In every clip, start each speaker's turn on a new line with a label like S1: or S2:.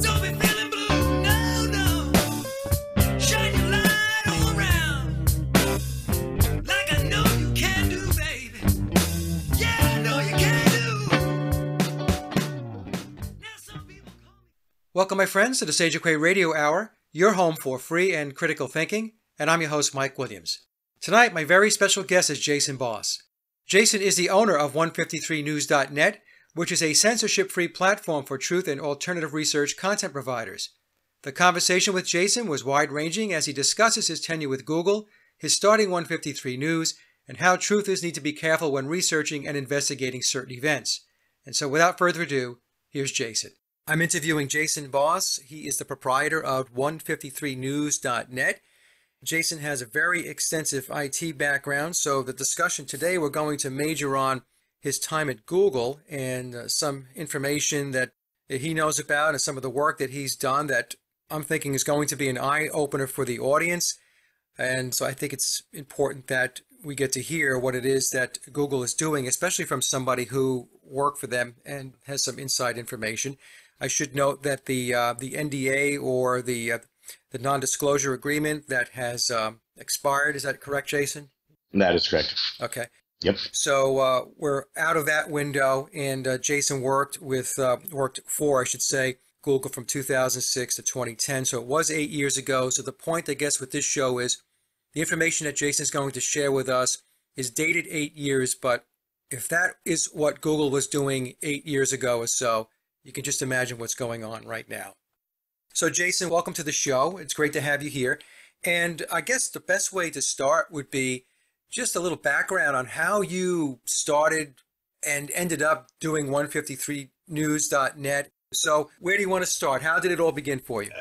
S1: Don't be feeling blue, no, no. Shine your light all around, like I know you can do, baby. Yeah, I know you can do. Now some people call me. Welcome, my friends, to the Sage Quay Radio Hour, your home for free and critical thinking, and I'm your host, Mike Williams. Tonight, my very special guest is Jason Boss. Jason is the owner of 153news.net, which is a censorship-free platform for truth and alternative research content providers. The conversation with Jason was wide-ranging as he discusses his tenure with Google, his starting 153 News, and how truthers need to be careful when researching and investigating certain events. And so without further ado, here's Jason. I'm interviewing Jason Boss. He is the proprietor of 153news.net. Jason has a very extensive IT background, so the discussion today we're going to major on his time at Google and some information that he knows about and some of the work that he's done that I'm thinking is going to be an eye-opener for the audience. And so I think it's important that we get to hear what it is that Google is doing, especially from somebody who worked for them and has some inside information. I should note that the NDA or the non-disclosure agreement that has expired, is that correct, Jason?
S2: That is correct.
S1: Okay.
S2: Yep.
S1: So we're out of that window, and Jason worked for, I should say, Google from 2006 to 2010. So it was 8 years ago. So the point, I guess, with this show is the information that Jason's going to share with us is dated 8 years. But if that is what Google was doing 8 years ago or so, you can just imagine what's going on right now. So Jason, welcome to the show. It's great to have you here. And I guess the best way to start would be just a little background on how you started and ended up doing 153news.net. So where do you want to start? How did it all begin for you?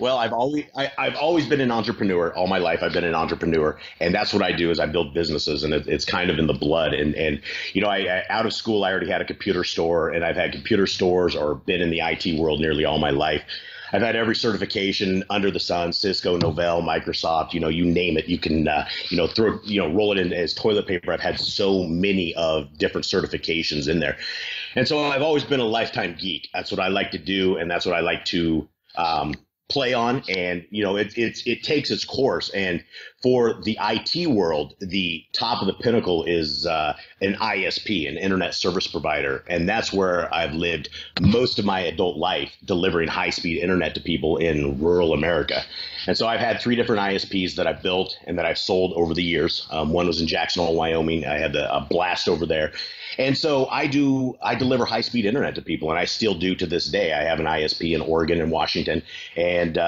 S2: Well, I've always been an entrepreneur. All my life, I've been an entrepreneur, and that's what I do is I build businesses, and it's kind of in the blood. And you know, I out of school, I already had a computer store, and I've had computer stores or been in the IT world nearly all my life. I've had every certification under the sun: Cisco, Novell, Microsoft. You know, you name it. You can roll it in as toilet paper. I've had so many of different certifications in there. And so I've always been a lifetime geek. That's what I like to do, and that's what I like to play on. And you know, it takes its course. And for the IT world, the top of the pinnacle is an ISP, an internet service provider, and that's where I've lived most of my adult life, delivering high-speed internet to people in rural America. And so I've had 3 different ISPs that I've built and that I've sold over the years. One was in Jackson Hole, Wyoming. I had a blast over there. And so I deliver high-speed internet to people, and I still do to this day. I have an ISP in Oregon and Washington, and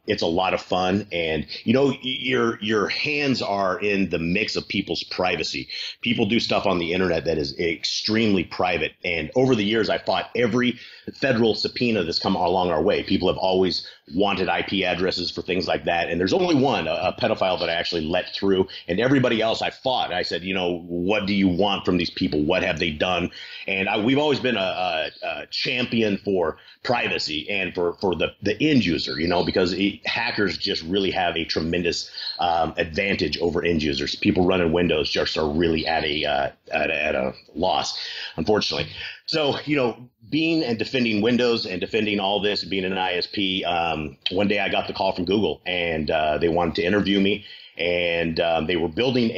S2: it's a lot of fun. And you know, your hands are in the mix of people's privacy. People do stuff on the internet that is extremely private, and over the years, I fought every federal subpoena that's come along our way. People have always wanted IP addresses for things like that, and there's only one, a pedophile, that I actually let through, and everybody else I fought. I said, you know, what do you want from these people? What have they done? And we've always been a champion for privacy and for the end user, you know, because hackers just really have a tremendous advantage over end users. People running Windows just are really at a loss, unfortunately. So, you know, being and defending Windows and defending all this, being an ISP, one day I got the call from Google, and they wanted to interview me. And they were building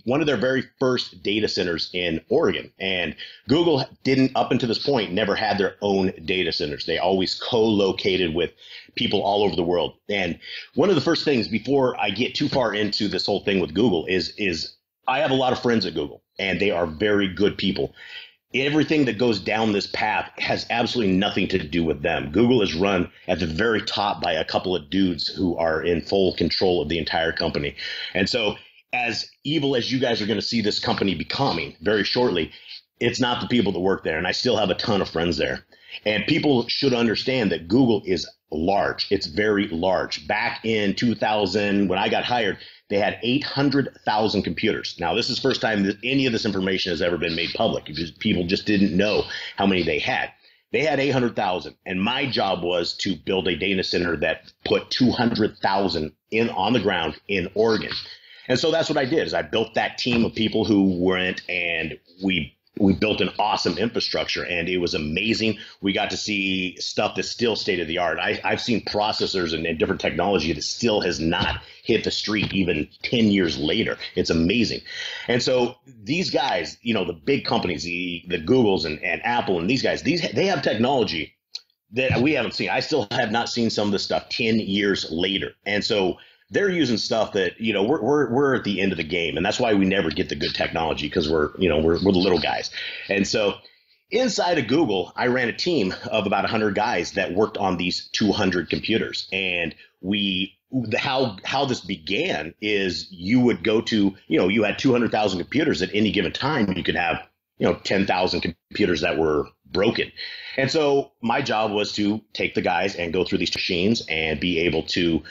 S2: one of their very first data centers in Oregon. And Google didn't, up until this point, never had their own data centers. They always co-located with people all over the world. And one of the first things, before I get too far into this whole thing with Google, is I have a lot of friends at Google, and they are very good people. Everything that goes down this path has absolutely nothing to do with them. Google is run at the very top by a couple of dudes who are in full control of the entire company. And so, as evil as you guys are going to see this company becoming very shortly, it's not the people that work there. And I still have a ton of friends there. And people should understand that Google is large. It's very large. Back in 2000, when I got hired, they had 800,000 computers. Now, this is the first time that any of this information has ever been made public, because people just didn't know how many they had. They had 800,000, and my job was to build a data center that put 200,000 on the ground in Oregon. And so that's what I did, is I built that team of people who went, and we we built an awesome infrastructure, and it was amazing. We got to see stuff that's still state of the art. I've seen processors and different technology that still has not hit the street even 10 years later. It's amazing. And so these guys, the big companies, the Googles and Apple and these guys, they have technology that we haven't seen. I still have not seen some of this stuff 10 years later. And so they're using stuff that, we're at the end of the game. And that's why we never get the good technology, because we're the little guys. And so inside of Google, I ran a team of about 100 guys that worked on these 200 computers. And how this began is you would go to, you had 200,000 computers at any given time. You could have, 10,000 computers that were broken. And so my job was to take the guys and go through these machines and be able to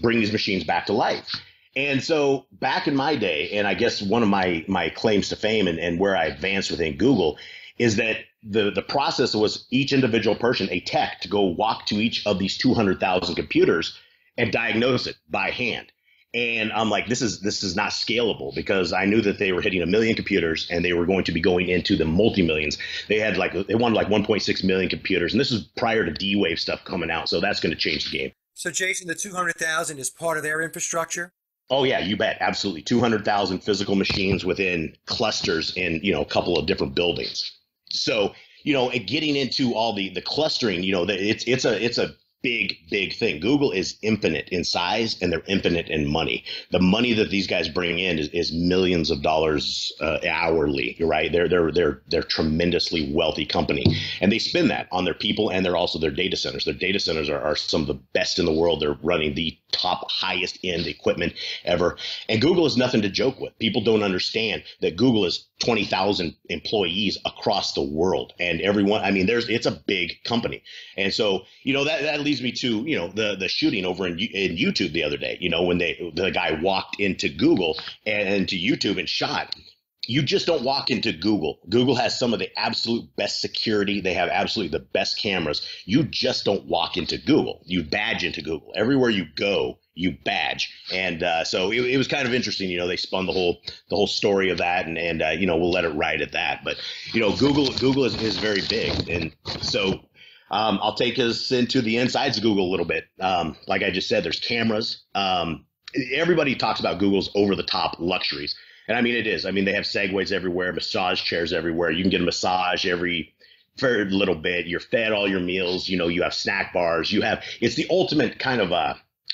S2: bring these machines back to life. And so back in my day, and I guess one of my claims to fame and where I advanced within Google is that the process was each individual person, a tech, to go walk to each of these 200,000 computers and diagnose it by hand. And I'm like, this is not scalable, because I knew that they were hitting 1 million computers and they were going to be going into the multi-millions. They wanted like 1.6 million computers. And this is prior to D-Wave stuff coming out. So that's going to change the game.
S1: So Jason, the 200,000 is part of their infrastructure?
S2: Oh, yeah, you bet. Absolutely. 200,000 physical machines within clusters in, a couple of different buildings. So, getting into all the clustering, it's a big thing. Google is infinite in size, and they're infinite in money. The money that these guys bring in is millions of dollars hourly, right? They're tremendously wealthy company, and they spend that on their people, and they're also their data centers. Their data centers are some of the best in the world. They're running the top highest end equipment ever. And Google is nothing to joke with. People don't understand that Google is 20,000 employees across the world, and everyone, it's a big company. And so, that leads me to, the shooting over in YouTube the other day, when the guy walked into Google and to YouTube and shot. You just don't walk into Google. Google has some of the absolute best security. They have absolutely the best cameras. You just don't walk into Google. You badge into Google. Everywhere you go, you badge. And so it was kind of interesting. They spun the whole story of that, and we'll let it ride at that. But Google is very big, and so I'll take us into the insides of Google a little bit. Like I just said, there's cameras. Everybody talks about Google's over the top luxuries. And it is. They have segways everywhere, massage chairs everywhere. You can get a massage every little bit. You're fed all your meals. You have snack bars. It's the ultimate kind of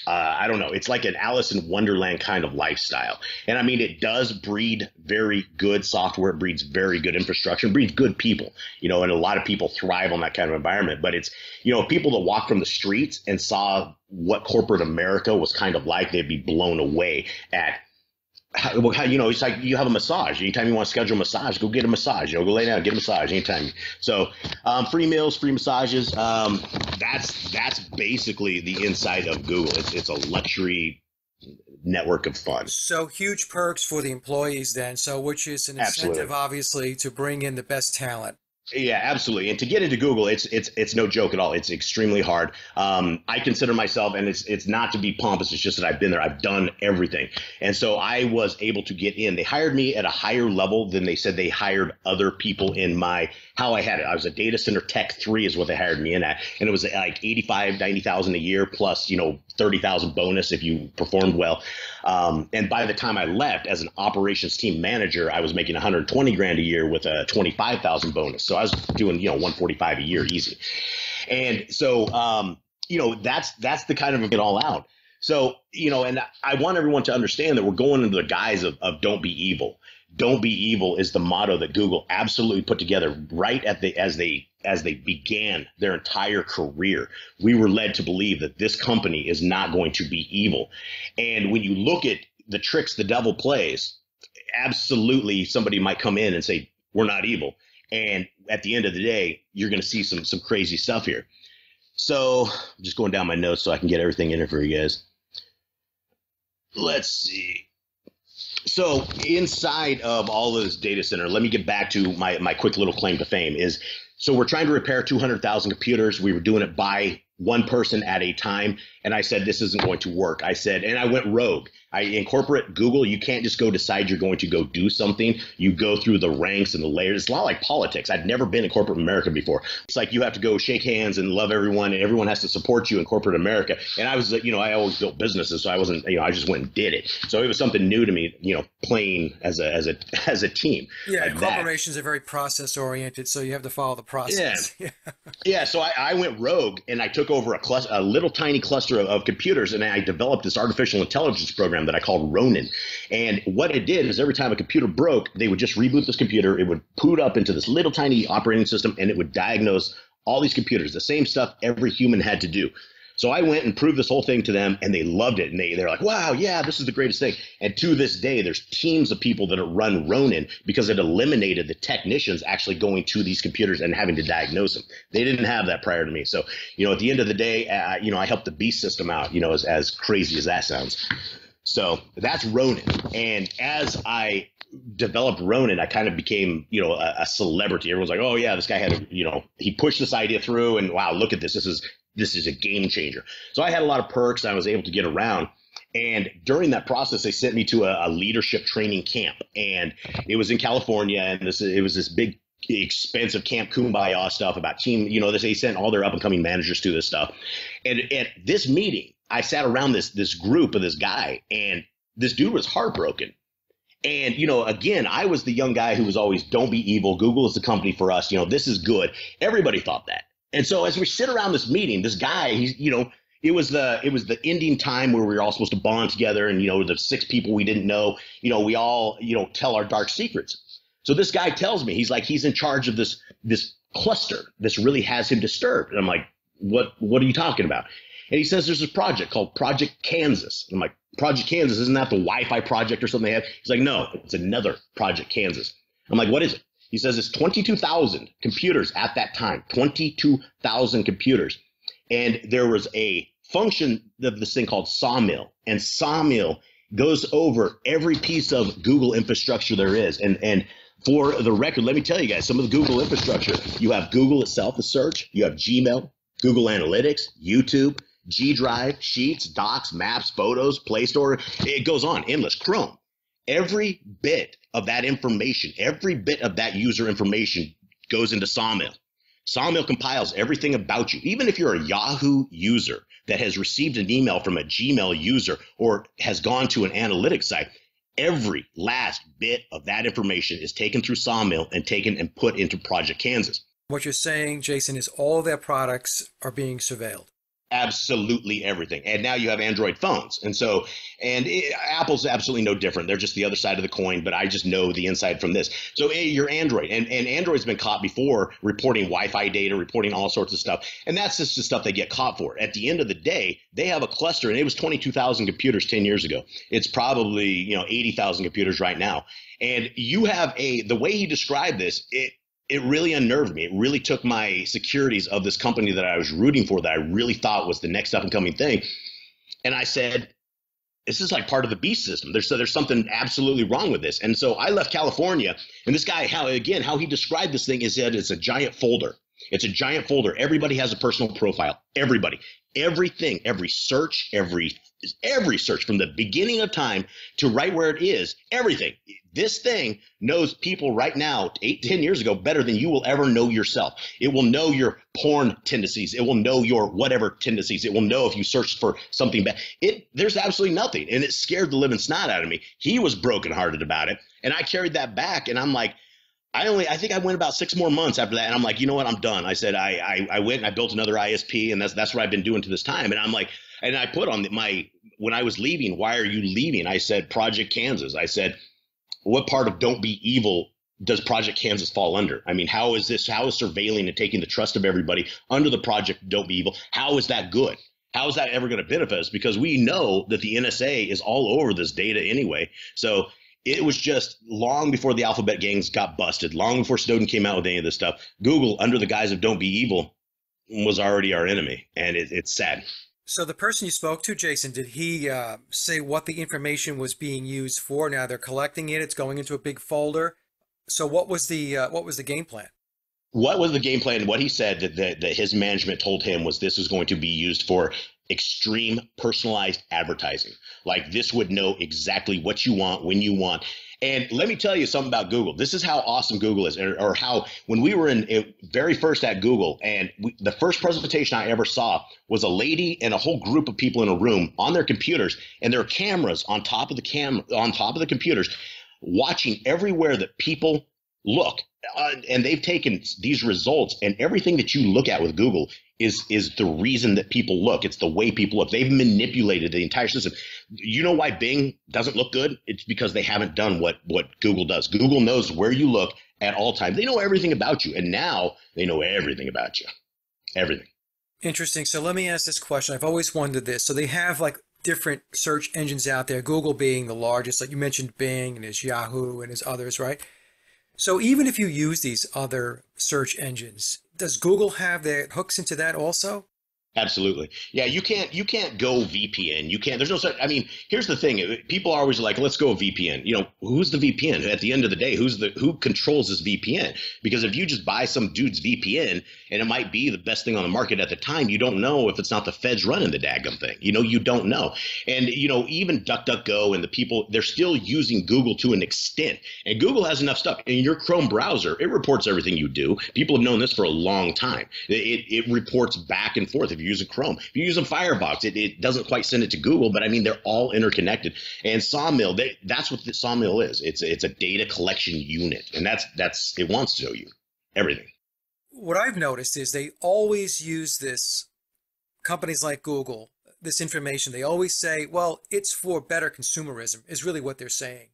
S2: I don't know. It's like an Alice in Wonderland kind of lifestyle. And it does breed very good software. It breeds very good infrastructure. It breeds good people, and a lot of people thrive on that kind of environment. But it's, people that walk from the streets and saw what corporate America was kind of like, they'd be blown away at how, it's like you have a massage. Anytime you want to schedule a massage, go get a massage. Go lay down, get a massage anytime. So free meals, free massages. That's basically the inside of Google. It's a luxury network of fun.
S1: So huge perks for the employees then. So which is an incentive,
S2: Absolutely.
S1: Obviously, to bring in the best talent.
S2: Yeah, absolutely. And to get into Google, it's no joke at all. It's extremely hard. I consider myself, and it's not to be pompous, it's just that I've been there. I've done everything. And so I was able to get in. They hired me at a higher level than they said they hired other people in how I had it. I was a data center tech 3 is what they hired me in at. And it was like 85, 90,000 a year plus, 30,000 bonus if you performed well. And by the time I left as an operations team manager, I was making 120 grand a year with a 25,000 bonus. So I was doing, 145 a year easy. And so, that's the kind of it all out. So, and I want everyone to understand that we're going into the guise of don't be evil. Don't be evil is the motto that Google absolutely put together right as they began their entire career. We were led to believe that this company is not going to be evil. And when you look at the tricks the devil plays, absolutely somebody might come in and say, we're not evil. And at the end of the day, you're going to see some crazy stuff here. So I'm just going down my notes so I can get everything in here for you guys. Let's see. So inside of all of this data center, let me get back to my quick little claim to fame is So we're trying to repair 200,000 computers. We were doing it by one person at a time. And I said, this isn't going to work. I said, and I went rogue. In corporate Google, you can't just go decide you're going to go do something. You go through the ranks and the layers. It's a lot like politics. I'd never been in corporate America before. It's like you have to go shake hands and love everyone, and everyone has to support you in corporate America. And I was, I always built businesses, so I wasn't, I just went and did it. So it was something new to me, playing as a team.
S1: Yeah,
S2: like
S1: corporations are very process oriented, so you have to follow the process.
S2: Yeah. Yeah. So I went rogue, and I took over a little tiny cluster of computers, and I developed this artificial intelligence program that I called Ronin. And what it did is every time a computer broke, they would just reboot this computer. It would boot up into this little tiny operating system, and it would diagnose all these computers, the same stuff every human had to do. So I went and proved this whole thing to them, and they loved it. And they're like, wow, yeah, this is the greatest thing. And to this day, there's teams of people that run Ronin because it eliminated the technicians actually going to these computers and having to diagnose them. They didn't have that prior to me. So, at the end of the day, I helped the beast system out, as crazy as that sounds. So that's Ronin. And as I developed Ronin, I kind of became, a celebrity. Everyone's like, oh, yeah, this guy had, he pushed this idea through, and wow, look at this. This is a game changer. So I had a lot of perks. I was able to get around. And during that process, they sent me to a leadership training camp. And it was in California. And it was this big, expensive camp kumbaya stuff about team. They sent all their up and coming managers to this stuff. And at this meeting, I sat around this group of this guy, and this dude was heartbroken. And, again, I was the young guy who was always, don't be evil. Google is the company for us. This is good. Everybody thought that. And so as we sit around this meeting, this guy, it was the ending time where we were all supposed to bond together. And, the 6 people we didn't know, we all, tell our dark secrets. So this guy tells me, he's in charge of this cluster. This really has him disturbed. And I'm like, what are you talking about? And he says, there's this project called Project Kansas. And I'm like, Project Kansas, isn't that the Wi-Fi project or something they have? He's like, no, it's another Project Kansas. I'm like, what is it? He says it's 22,000 computers at that time, 22,000 computers. And there was a function of this thing called Sawmill. And Sawmill goes over every piece of Google infrastructure there is. And for the record, let me tell you guys, some of the Google infrastructure, you have Google itself, the search, you have Gmail, Google Analytics, YouTube, G Drive, Sheets, Docs, Maps, Photos, Play Store. It goes on, endless, Chrome. Every bit of that information, every bit of that user information goes into Sawmill. Sawmill compiles everything about you. Even if you're a Yahoo user that has received an email from a Gmail user or has gone to an analytics site, every last bit of that information is taken through Sawmill and taken and put into Project Kansas.
S1: What you're saying, Jason, is all their products are being surveilled.
S2: Absolutely everything. And now you have Android phones. Apple's absolutely no different. They're just the other side of the coin, but I just know the inside from this. So you're Android, and Android's been caught before reporting Wi-Fi data, reporting all sorts of stuff. And that's just the stuff they get caught for. At the end of the day, they have a cluster, and it was 22,000 computers 10 years ago. It's probably, 80,000 computers right now. And you have the way he described this, it really unnerved me. It really took my securities of this company that I was rooting for, that I really thought was the next up and coming thing. And I said, this is like part of the beast system. There's something absolutely wrong with this. And so I left California, and this guy, how he described this thing is that it's a giant folder. It's a giant folder. Everybody has a personal profile. Everybody, everything, every search from the beginning of time to right where it is, everything. This thing knows people right now, 8-10 years ago, better than you will ever know yourself. It will know your porn tendencies. It will know your whatever tendencies. It will know if you searched for something bad. There's absolutely nothing. And it scared the living snot out of me. He was brokenhearted about it. And I carried that back. And I'm like, I think I went about 6 more months after that. And I'm like, you know what? I'm done. I said, I went and I built another ISP, and that's what I've been doing to this time. And I'm like, and I put on when I was leaving, why are you leaving? I said, Project Kansas. I said, what part of Don't Be Evil does Project Kansas fall under? I mean, how is surveilling and taking the trust of everybody under the Project Don't Be Evil? How is that good? How is that ever going to benefit us? Because we know that the NSA is all over this data anyway. So it was just long before the Alphabet gangs got busted, long before Snowden came out with any of this stuff. Google, under the guise of Don't Be Evil, was already our enemy. And it's sad.
S1: So the person you spoke to, Jason, did he say what the information was being used for? Now they're collecting it. It's going into a big folder. So what was the game plan?
S2: What was the game plan? What he said that his management told him was this was going to be used for extreme personalized advertising. Like this would know exactly what you want, when you want. And let me tell you something about Google. This is how awesome Google is, or how when we were in very first at Google, and the first presentation I ever saw was a lady and a whole group of people in a room on their computers, and there are cameras on top of the computers, watching everywhere that people look. And they've taken these results, and everything that you look at with Google is the reason that people look. It's the way people look. They've manipulated the entire system. You know why Bing doesn't look good? It's because they haven't done what Google does. Google knows where you look at all times. They know everything about you, and now they know everything about you. Everything.
S1: Interesting. So let me ask this question. I've always wondered this. So they have like different search engines out there, Google being the largest. Like you mentioned Bing, and there's Yahoo, and there's others, right? So even if you use these other search engines, does Google have their hooks into that also?
S2: Absolutely. Yeah, you can't go VPN. You can't. There's no such. I mean, here's the thing. People are always like, let's go VPN. You know, who's the VPN? At the end of the day, who controls this VPN? Because if you just buy some dude's VPN and it might be the best thing on the market at the time, you don't know if it's not the feds running the daggum thing. You know, you don't know. And you know, even DuckDuckGo and the people, they're still using Google to an extent. And Google has enough stuff in your Chrome browser. It reports everything you do. People have known this for a long time. It reports back and forth. If you're using Chrome, if you're using Firefox, it doesn't quite send it to Google, but I mean, they're all interconnected. And Sawmill, that's what the Sawmill is. It's a data collection unit, and that's it wants to show you everything.
S1: What I've noticed is they always use this, companies like Google, this information. They always say, well, it's for better consumerism, is really what they're saying.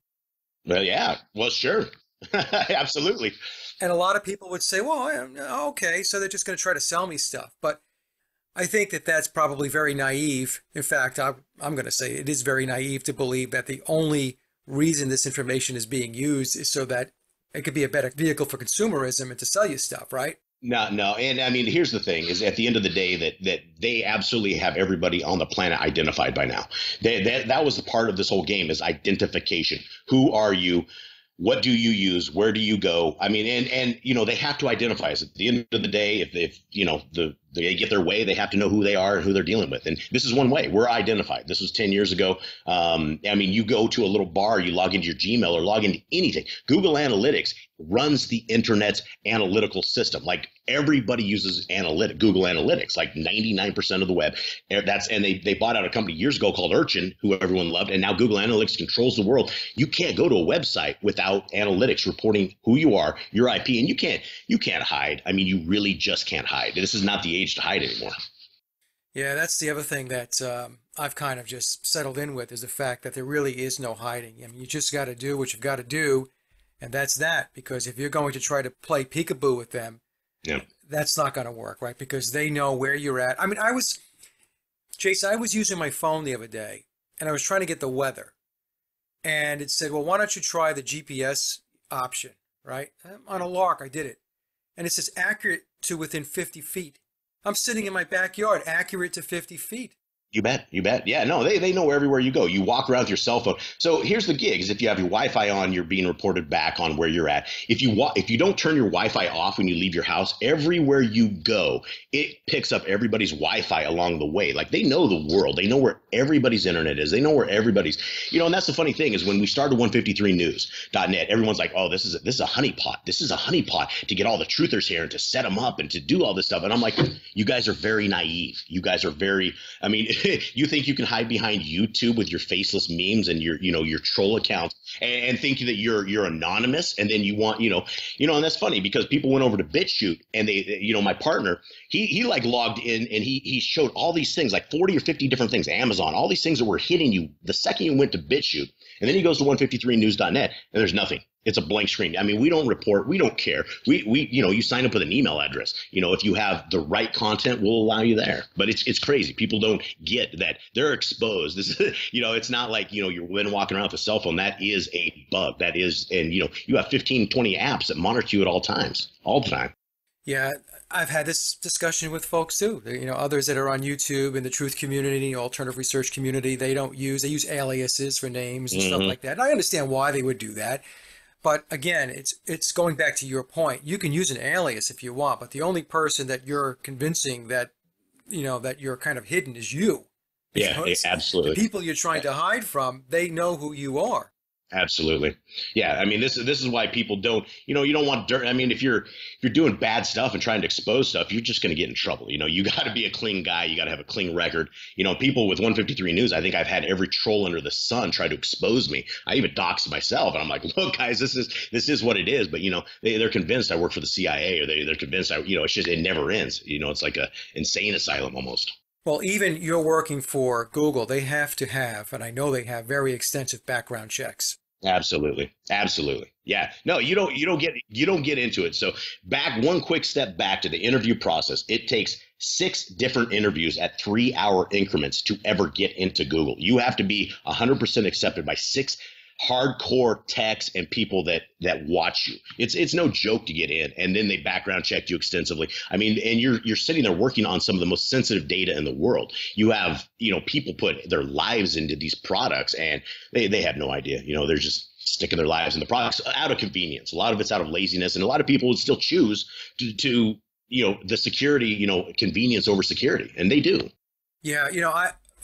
S2: Well, yeah, well, sure. Absolutely.
S1: And a lot of people would say, well, okay, so they're just going to try to sell me stuff. But I think that that's probably very naive. In fact, I'm going to say it is very naive to believe that the only reason this information is being used is so that it could be a better vehicle for consumerism and to sell you stuff, right?
S2: No. And I mean, here's the thing is at the end of the day that they absolutely have everybody on the planet identified by now. That was the part of this whole game is identification. Who are you? What do you use? Where do you go? I mean, and you know, they have to identify us. At the end of the day, if you know, they get their way, they have to know who they are and who they're dealing with. And this is one way. We're identified. This was 10 years ago. I mean, you go to a little bar, you log into your Gmail or log into anything. Google Analytics runs the internet's analytical system. Like everybody uses Google Analytics, like 99% of the web. And they bought out a company years ago called Urchin, who everyone loved. And now Google Analytics controls the world. You can't go to a website without analytics reporting who you are, your IP, and you can't hide. I mean, you really just can't hide. This is not the age to hide anymore.
S1: Yeah, that's the other thing that I've kind of just settled in with is the fact that there really is no hiding. I mean, you just got to do what you've got to do, and that's that. Because if you're going to try to play peekaboo with them,
S2: Yeah.
S1: that's not going to work, right? Because they know where you're at. I mean, Jason, I was using my phone the other day, and I was trying to get the weather, and it said, well, why don't you try the GPS option, right? On a lark, I did it, and it says accurate to within 50 feet. I'm sitting in my backyard, accurate to 50 feet.
S2: You bet. Yeah, no, they know everywhere you go. You walk around with your cell phone. So here's the gig is if you have your Wi-Fi on, you're being reported back on where you're at. If you don't turn your Wi-Fi off when you leave your house, everywhere you go, it picks up everybody's Wi-Fi along the way. Like they know the world. They know where everybody's internet is. They know where everybody's, and that's the funny thing is when we started 153news.net, everyone's like, oh, this is a honeypot. This is a honeypot to get all the truthers here and to set them up and to do all this stuff. And I'm like, you guys are very naive. You guys are very, I mean, you think you can hide behind YouTube with your faceless memes and your troll accounts and think that you're anonymous, and then you want and that's funny because people went over to BitChute and they my partner he like logged in and he showed all these things like 40 or 50 different things, Amazon, all these things that were hitting you the second you went to BitChute, and then he goes to 153news.net and there's nothing. It's a blank screen. I mean, we don't report. We don't care. We you sign up with an email address. If you have the right content, we'll allow you there. But it's crazy. People don't get that they're exposed. This is, it's not like, you're walking around with a cell phone. That is a bug. That is, and you have 15, 20 apps that monitor you at all times, all the time.
S1: Yeah, I've had this discussion with folks too. Others that are on YouTube in the truth community, alternative research community, they use aliases for names and stuff like that. And I understand why they would do that. But again, it's going back to your point. You can use an alias if you want, but the only person that you're convincing that, that you're kind of hidden is you.
S2: Yeah,
S1: The
S2: absolutely.
S1: people you're trying to hide from, they know who you are.
S2: Absolutely. Yeah. I mean, this is why people don't, you don't want dirt. I mean, if you're doing bad stuff and trying to expose stuff, you're just going to get in trouble. You got to be a clean guy. You got to have a clean record. People with 153 News, I think I've had every troll under the sun try to expose me. I even doxed myself, and I'm like, look, guys, this is what it is. But they're convinced I work for the CIA, or they're convinced it's just, it never ends. It's like a insane asylum almost.
S1: Well, even you're working for Google, they have to have, and I know they have, very extensive background checks.
S2: Absolutely. Absolutely. Yeah. No, you don't get into it. So one quick step back to the interview process. It takes 6 different interviews at 3-hour increments to ever get into Google. You have to be 100% accepted by 6 hardcore techs and people that watch you. It's no joke to get in, and then they background check you extensively. I mean, and you're sitting there working on some of the most sensitive data in the world. You have people put their lives into these products, and they have no idea. They're just sticking their lives in the products out of convenience. A lot of it's out of laziness, and a lot of people would still choose to the security, convenience over security, and they do.
S1: Yeah,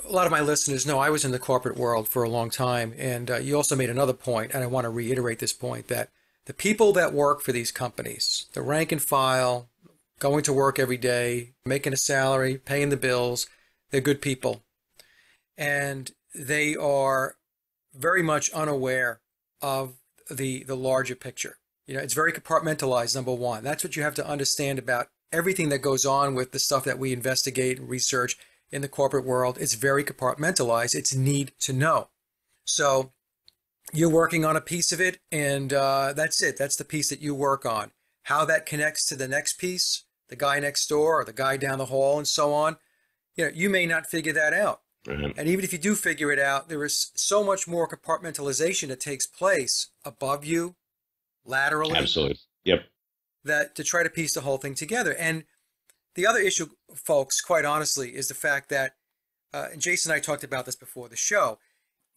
S1: a lot of my listeners know I was in the corporate world for a long time, and you also made another point, and I want to reiterate this point, that the people that work for these companies, the rank and file, going to work every day, making a salary, paying the bills, they're good people. And they are very much unaware of the larger picture. It's very compartmentalized, number one. That's what you have to understand about everything that goes on with the stuff that we investigate and research in the corporate world. It's very compartmentalized. It's need to know. So you're working on a piece of it, and that's it. That's the piece that you work on. How that connects to the next piece, the guy next door or the guy down the hall and so on, you may not figure that out.
S2: Mm-hmm.
S1: And even if you do figure it out, there is so much more compartmentalization that takes place above you, laterally.
S2: Absolutely. Yep.
S1: That to try to piece the whole thing together. And the other issue, folks, quite honestly, is the fact that, and Jason and I talked about this before the show,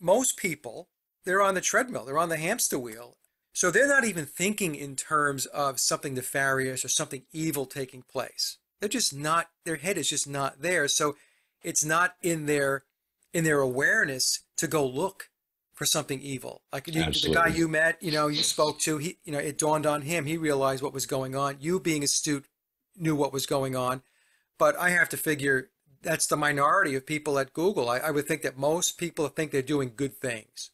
S1: most people, they're on the treadmill, they're on the hamster wheel. So they're not even thinking in terms of something nefarious or something evil taking place. They're just not, their head is just not there. So it's not in their awareness to go look for something evil. Like the guy you met, you spoke to, he, it dawned on him, he realized what was going on. You being astute knew what was going on. But I have to figure that's the minority of people at Google. I would think that most people think they're doing good things.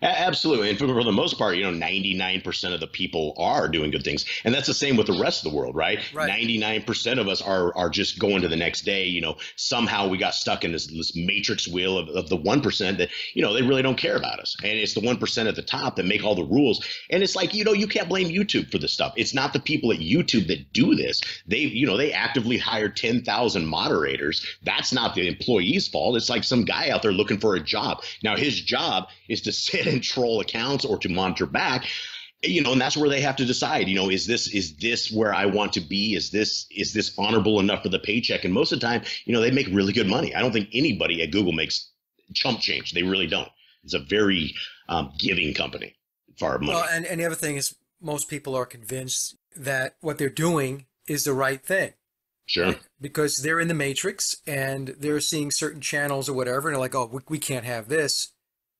S2: Absolutely. And for the most part, 99% of the people are doing good things. And that's the same with the rest of the world, right? 99% of us are just going to the next day. Somehow we got stuck in this matrix wheel of the 1% that, they really don't care about us. And it's the 1% at the top that make all the rules. And it's like, you can't blame YouTube for this stuff. It's not the people at YouTube that do this. They actively hire 10,000 moderators. That's not the employee's fault. It's like some guy out there looking for a job. Now, his job is to sit and troll accounts or to monitor back, and that's where they have to decide, is this where I want to be? Is this honorable enough for the paycheck? And most of the time, they make really good money. I don't think anybody at Google makes chump change. They really don't. It's a very giving company for money.
S1: Well, and the other thing is most people are convinced that what they're doing is the right thing.
S2: Sure.
S1: Because they're in the matrix and they're seeing certain channels or whatever, and they're like, oh, we can't have this.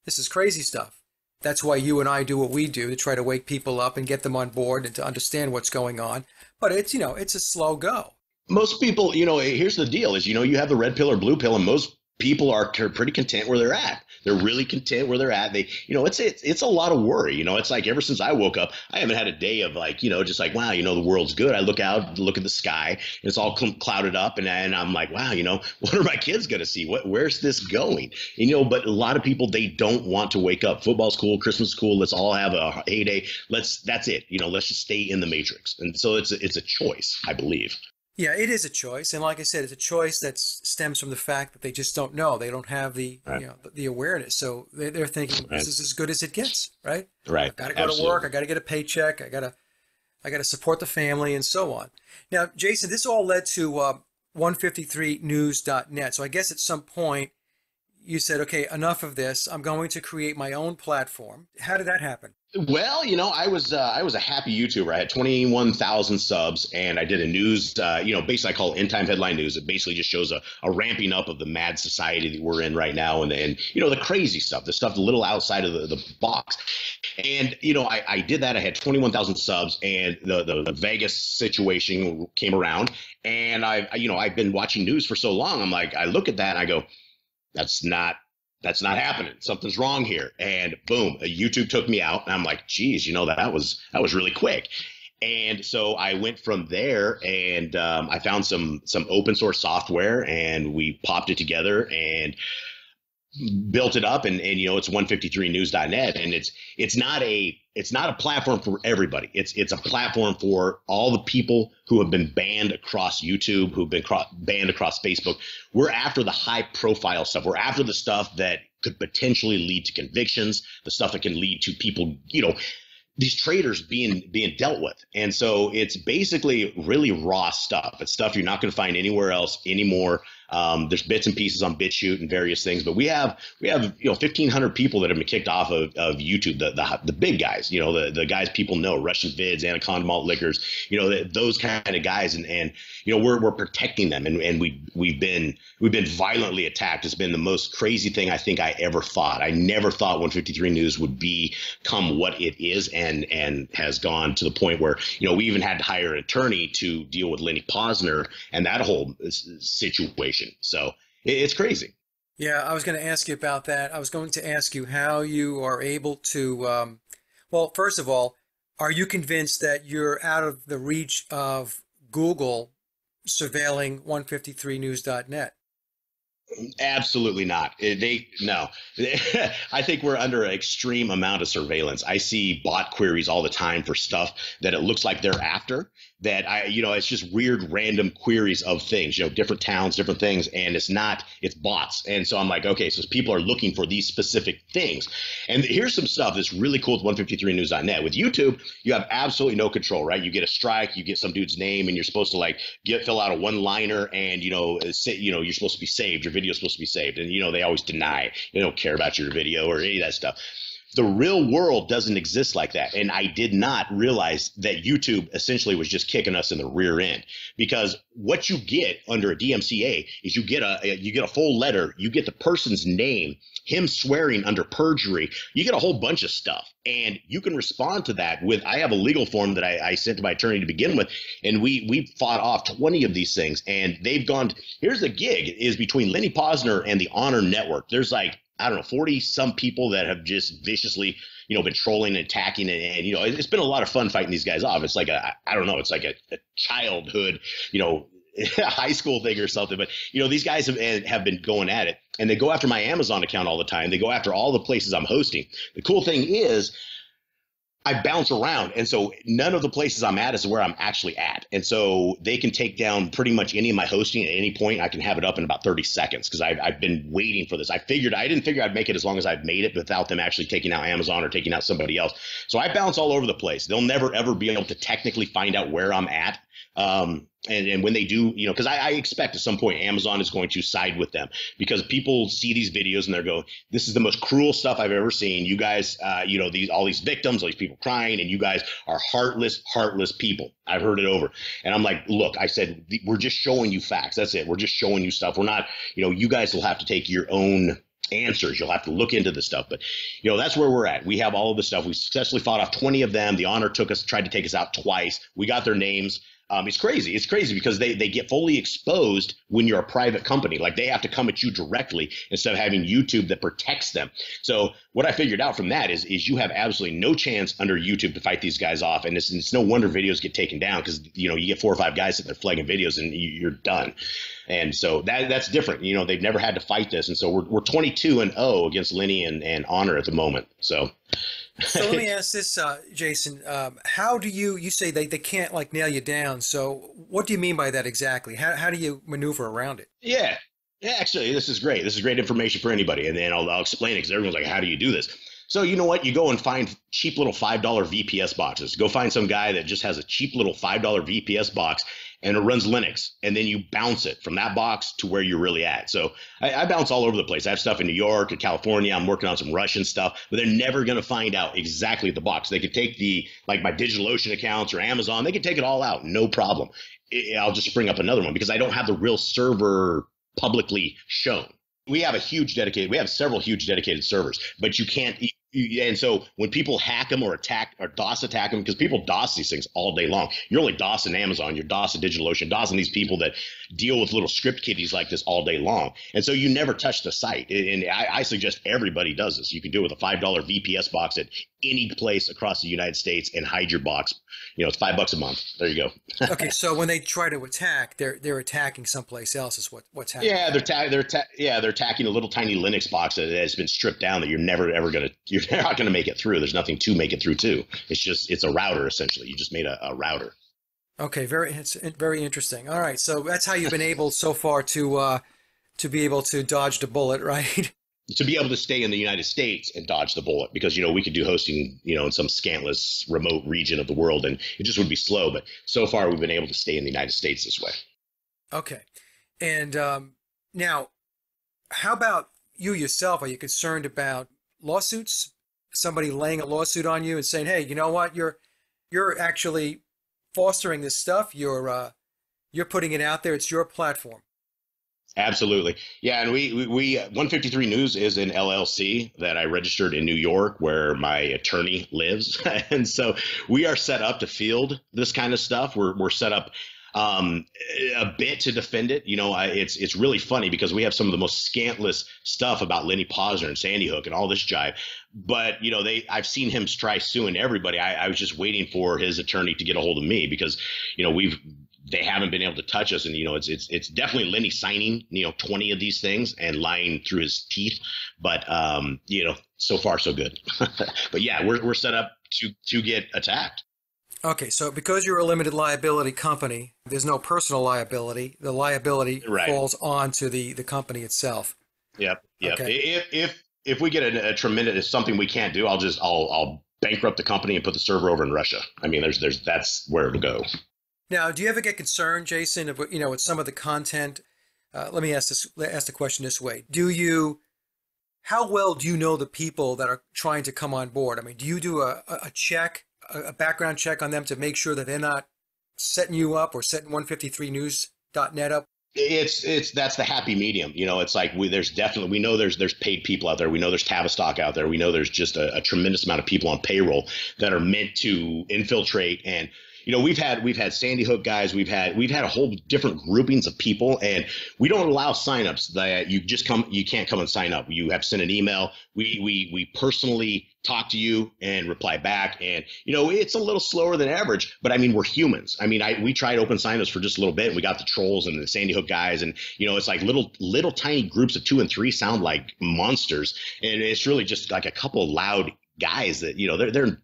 S1: This is crazy stuff. That's why you and I do what we do, to try to wake people up and get them on board and to understand what's going on. But it's, it's a slow go.
S2: Most people, here's the deal is, you have the red pill or blue pill, and most people are pretty content where they're at. They're really content where they're at. They, it's a lot of worry. It's like ever since I woke up, I haven't had a day of like, just like, wow, the world's good. I look out, look at the sky, and it's all clouded up. And I'm like, wow, what are my kids going to see? Where's this going? But a lot of people, they don't want to wake up. Football's cool. Christmas is cool. Let's all have a heyday. That's it. Let's just stay in the matrix. And so it's a choice, I believe.
S1: Yeah, it is a choice. And like I said, it's a choice that stems from the fact that they just don't know. They don't have the the awareness. So they're thinking, this is as good as it gets, right?
S2: Right.
S1: I got to go to work. I got to get a paycheck. I got to support the family and so on. Now, Jason, this all led to 153news.net. So I guess at some point you said, okay, enough of this. I'm going to create my own platform. How did that happen?
S2: Well, I was a happy YouTuber. I had 21,000 subs, and I did a news. Basically, I call it end time headline news. It basically just shows a ramping up of the mad society that we're in right now, and the crazy stuff, the stuff a little outside of the box. And I did that. I had 21,000 subs, and the Vegas situation came around, and I've been watching news for so long. I'm like, I look at that and I go, that's not happening. Something's wrong here. And boom, YouTube took me out. And I'm like, geez, that was really quick. And so I went from there, and I found some open source software, and we popped it together and built it up. And it's 153news.net. And it's not a platform for everybody. It's a platform for all the people who have been banned across YouTube, who've been banned across Facebook. We're after the high profile stuff. We're after the stuff that could potentially lead to convictions, the stuff that can lead to people, these traitors being dealt with. And so it's basically really raw stuff. It's stuff you're not going to find anywhere else anymore. There's bits and pieces on BitChute and various things, but we have 1,500 people that have been kicked off of YouTube, the big guys, the guys people know, Russian Vids, Anaconda Malt Liquors, those kind of guys, and we're protecting them, and we've been violently attacked. It's been the most crazy thing I think I ever thought. I never thought 153 News would become what it is, and has gone to the point where we even had to hire an attorney to deal with Lenny Posner and that whole situation. So it's crazy.
S1: Yeah, I was going to ask you about that. I was going to ask you how you are able to, well, first of all, are you convinced that you're out of the reach of Google surveilling 153news.net?
S2: Absolutely not. No. I think we're under an extreme amount of surveillance. I see bot queries all the time for stuff that it looks like they're after. That it's just weird random queries of things, different towns, different things, and it's bots. And so I'm like, okay, so people are looking for these specific things. And here's some stuff that's really cool with 153news.net. With YouTube, you have absolutely no control, right? You get a strike, you get some dude's name, and you're supposed to fill out a one-liner, and you're supposed to be saved. Your video is supposed to be saved, and they always deny. They don't care about your video or any of that stuff. The real world doesn't exist like that. And I did not realize that YouTube essentially was just kicking us in the rear end, because what you get under a DMCA is you get a full letter, you get the person's name, him swearing under perjury, you get a whole bunch of stuff, and you can respond to that with, I have a legal form that I sent to my attorney to begin with, and we fought off 20 of these things, and they've gone, here's the gig, is between Lenny Posner and the Honor Network. There's 40 some people that have just viciously, been trolling and attacking, and it's been a lot of fun fighting these guys off. It's like it's like a childhood, high school thing or something. But these guys have been going at it, and they go after my Amazon account all the time. They go after all the places I'm hosting. The cool thing is, I bounce around, and so none of the places I'm at is where I'm actually at. And so they can take down pretty much any of my hosting at any point. I can have it up in about 30 seconds because I've been waiting for this. I didn't figure I'd make it as long as I've made it without them actually taking out Amazon or taking out somebody else. So I bounce all over the place. They'll never, ever be able to technically find out where I'm at. And when they do, because I expect at some point Amazon is going to side with them, because people see these videos and they're going, this is the most cruel stuff I've ever seen. You guys, all these victims, all these people crying, and you guys are heartless people. I've heard it over. And I'm like, look, I said, we're just showing you facts. That's it. We're just showing you stuff. We're not, you guys will have to take your own answers. You'll have to look into this stuff. But, that's where we're at. We have all of this stuff. We successfully fought off 20 of them. The Honor tried to take us out twice. We got their names. It's crazy. It's crazy because they get fully exposed when you're a private company. Like, they have to come at you directly instead of having YouTube that protects them. So what I figured out from that is you have absolutely no chance under YouTube to fight these guys off. And it's no wonder videos get taken down, because, you get 4 or 5 guys sitting there flagging videos and you're done. And so that's different. They've never had to fight this. And so we're 22-0 against Lenny and Honor at the moment. So
S1: let me ask this, Jason, how do you say they can't nail you down? So what do you mean by that exactly? How do you maneuver around it?
S2: Yeah, actually, this is great. This is great information for anybody. And then I'll explain it, because everyone's like, how do you do this? So you know what? You go and find cheap little $5 VPS boxes. Go find some guy that just has a cheap little $5 VPS box, and it runs Linux, and then you bounce it from that box to where you're really at. So I bounce all over the place. I have stuff in New York and California. I'm working on some Russian stuff, but they're never going to find out exactly the box. They could take like my DigitalOcean accounts or Amazon. They could take it all out, no problem. I'll just spring up another one because I don't have the real server publicly shown. We have several huge dedicated servers, but you can't. And so when people hack them or DOS attack them, because people DOS these things all day long, you're only DOSing Amazon, you're DOSing DigitalOcean, DOSing these people that deal with little script kiddies like this all day long. And so you never touch the site. And I suggest everybody does this. You can do it with a $5 VPS box at any place across the United States and hide your box. It's $5 a month. There you go.
S1: Okay, so when they try to attack, they're attacking someplace else is what's happening.
S2: Yeah, they're attacking a little tiny Linux box that has been stripped down that you're not gonna make it through. There's nothing to make it through to. It's a router essentially. You just made a router.
S1: Okay, it's very interesting. All right, so that's how you've been able so far to be able to dodge the bullet, right?
S2: To be able to stay in the United States and dodge the bullet, because we could do hosting in some scantless remote region of the world and it just would be slow, but so far we've been able to stay in the United States this way.
S1: Okay, and now how about you yourself? Are you concerned about lawsuits, somebody laying a lawsuit on you and saying, hey, you know what, you're actually fostering this stuff, you're putting it out there, it's your platform?
S2: Absolutely. Yeah. And we 153 News is an LLC that I registered in New York where my attorney lives. And so we are set up to field this kind of stuff. We're set up a bit to defend it. It's really funny because we have some of the most scantless stuff about Lenny Posner and Sandy Hook and all this jive. But, I've seen him try suing everybody. I was just waiting for his attorney to get a hold of me because, they haven't been able to touch us. And, it's definitely Lenny signing, 20 of these things and lying through his teeth. But, so far, so good. But yeah, we're set up to get attacked.
S1: Okay. So because you're a limited liability company, there's no personal liability. The liability falls onto the company itself.
S2: Yep.
S1: Okay.
S2: If we get a tremendous something we can't do, I'll bankrupt the company and put the server over in Russia. I mean, that's where it'll go.
S1: Now, do you ever get concerned, Jason, with some of the content? Let me ask the question this way: how well do you know the people that are trying to come on board? I mean, do you do a background check on them to make sure that they're not setting you up or setting 153news.net up?
S2: That's the happy medium. It's like we know there's paid people out there. We know there's Tavistock out there. We know there's just a tremendous amount of people on payroll that are meant to infiltrate. And we've had Sandy Hook guys. We've had a whole different groupings of people, and we don't allow signups that you can't come and sign up. You have to send an email. We personally talk to you and reply back. And, it's a little slower than average, but I mean, we're humans. I mean, we tried open signups for just a little bit and we got the trolls and the Sandy Hook guys. And, it's like little tiny groups of 2 and 3 sound like monsters. And it's really just like a couple loud guys that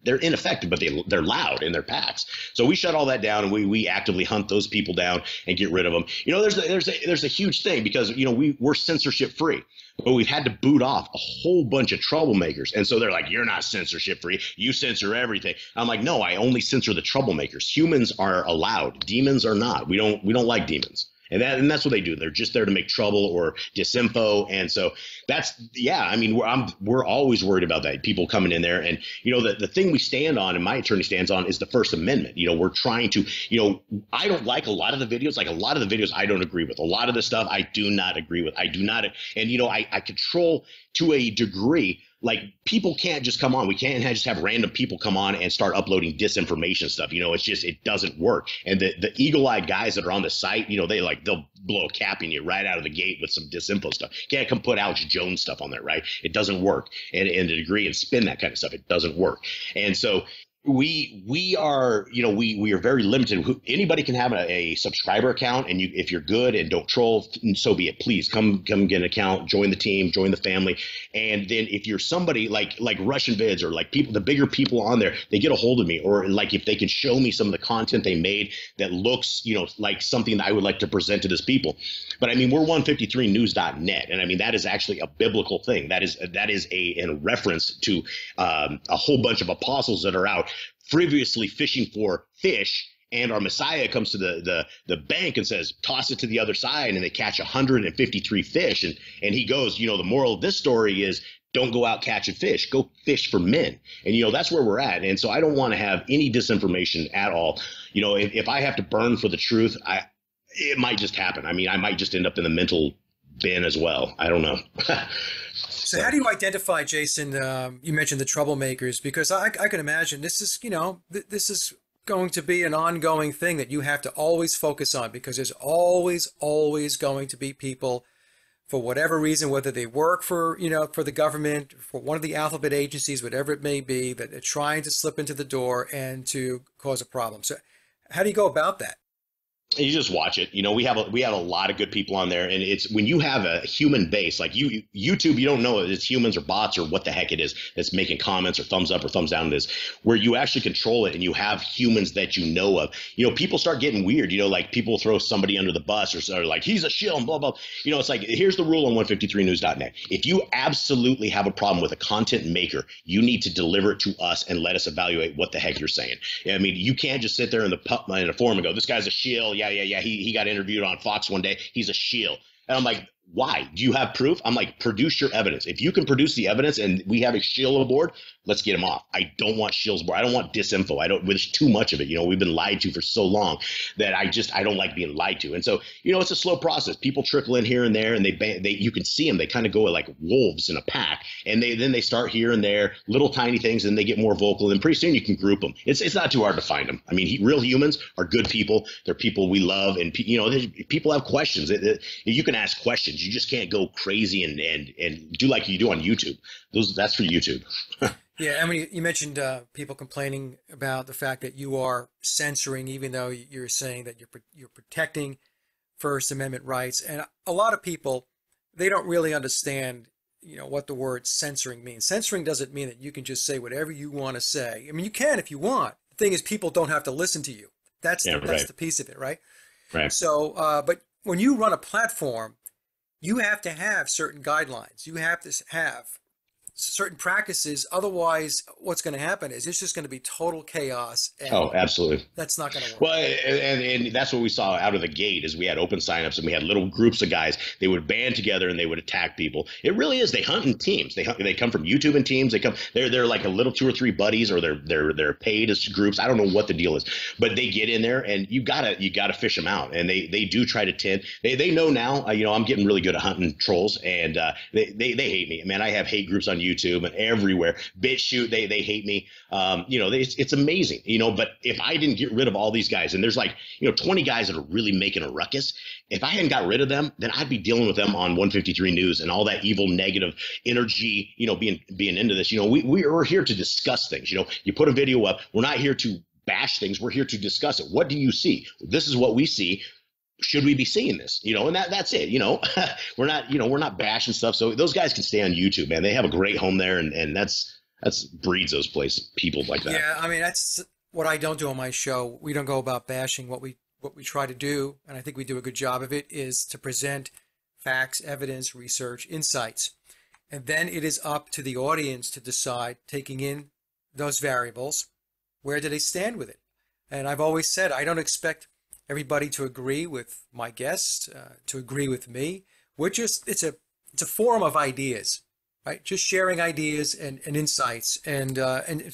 S2: they're ineffective, but they're loud in their packs. So we shut all that down and we actively hunt those people down and get rid of them. There's a huge thing because we're censorship free, but we've had to boot off a whole bunch of troublemakers. And so they're like, you're not censorship free, you censor everything. I'm like, no, I only censor the troublemakers. Humans are allowed, demons are not. We don't like demons. And that's what they do. They're just there to make trouble or disinfo. And so we're always worried about that. People coming in there. And, the thing we stand on and my attorney stands on is the First Amendment. We're trying to, I don't like a lot of the videos. Like a lot of the videos I don't agree with. A lot of the stuff I do not agree with. I do not. And, I control to a degree. Like people can't just come on. We can't just have random people come on and start uploading disinformation stuff. It doesn't work. And the eagle-eyed guys that are on the site, they'll blow a cap in you right out of the gate with some disinfo stuff. You can't come put Alex Jones stuff on there, right? It doesn't work. And the degree and spin that kind of stuff, it doesn't work. And so we are very limited. Anybody can have a subscriber account, and if you're good and don't troll, so be it. Please come get an account, join the team, join the family. And then if you're somebody like Russian vids or like people, the bigger people on there, they get a hold of me, or like if they can show me some of the content they made that looks like something that I would like to present to this people. But I mean, we're 153news.net, and I mean that is actually a biblical thing. That is a reference to a whole bunch of apostles that are out frivolously fishing for fish And our Messiah comes to the bank and says, toss it to the other side, and they catch 153 fish. And he goes, the moral of this story is, don't go out catching fish, go fish for men. And, that's where we're at. And so I don't want to have any disinformation at all. If I have to burn for the truth, it might just happen. I mean, I might just end up in the mental bin as well. I don't know.
S1: So how do you identify, Jason? You mentioned the troublemakers, because I can imagine this is, this is going to be an ongoing thing that you have to always focus on, because there's always going to be people, for whatever reason, whether they work for, for the government, for one of the alphabet agencies, whatever it may be, that are trying to slip into the door and to cause a problem. So how do you go about that?
S2: You just watch it. We have a lot of good people on there, and it's when you have a human base like YouTube, you don't know if it's humans or bots or what the heck it is that's making comments or thumbs up or thumbs down. This where you actually control it, and you have humans that you know of. People start getting weird. Like people throw somebody under the bus or like he's a shill and blah blah. It's like, here's the rule on 153news.net. If you absolutely have a problem with a content maker, you need to deliver it to us and let us evaluate what the heck you're saying. I mean, you can't just sit there in the forum and go, this guy's a shill. Yeah. He got interviewed on Fox one day. He's a shill. And I'm like, why? Do you have proof? I'm like, produce your evidence. If you can produce the evidence and we have a shill aboard, let's get him off. I don't want shills aboard. I don't want disinfo. There's too much of it. We've been lied to for so long that I don't like being lied to. And so, it's a slow process. People trickle in here and there, and you can see them. They kind of go like wolves in a pack, and then they start here and there, little tiny things, and they get more vocal. And pretty soon you can group them. It's not too hard to find them. I mean, real humans are good people. They're people we love, and people have questions. You can ask questions. You just can't go crazy and do like you do on YouTube. That's for YouTube.
S1: Yeah, I mean, you mentioned people complaining about the fact that you are censoring, even though you're saying that you're protecting First Amendment rights. And a lot of people, they don't really understand, what the word censoring means. Censoring doesn't mean that you can just say whatever you want to say. I mean, you can if you want. The thing is, people don't have to listen to you. That's the piece of it, right?
S2: Right.
S1: So, but when you run a platform, you have to have certain guidelines. You have to have certain practices. Otherwise, what's going to happen is it's just going to be total chaos. And
S2: absolutely.
S1: That's not going to work.
S2: Well, and that's what we saw out of the gate is we had open signups and we had little groups of guys. They would band together and they would attack people. It really is. They hunt in teams. They come from YouTube in teams. They're like a little 2 or 3 buddies, or they're paid as groups. I don't know what the deal is, but they get in there and you gotta fish them out. And they do try to tend. They know now. I'm getting really good at hunting trolls, and they hate me. Man, I have hate groups on YouTube and everywhere. BitChute, they hate me. It's amazing. But if I didn't get rid of all these guys, and there's 20 guys that are really making a ruckus, if I hadn't got rid of them, then I'd be dealing with them on 153 News and all that evil negative energy, being into this. We're here to discuss things. You put a video up, we're not here to bash things, we're here to discuss it. What do you see? This is what we see. Should we be seeing this? And that's it. We're not bashing stuff. So those guys can stay on YouTube, man. They have a great home there, and that's breeds those places, people like that.
S1: Yeah, I mean, that's what I don't do on my show. We don't go about bashing. What we try to do, and I think we do a good job of it, is to present facts, evidence, research, insights. And then it is up to the audience to decide, taking in those variables, where do they stand with it? And I've always said, I don't expect everybody to agree with my guests, to agree with me. It's a forum of ideas, right? Just sharing ideas and insights. And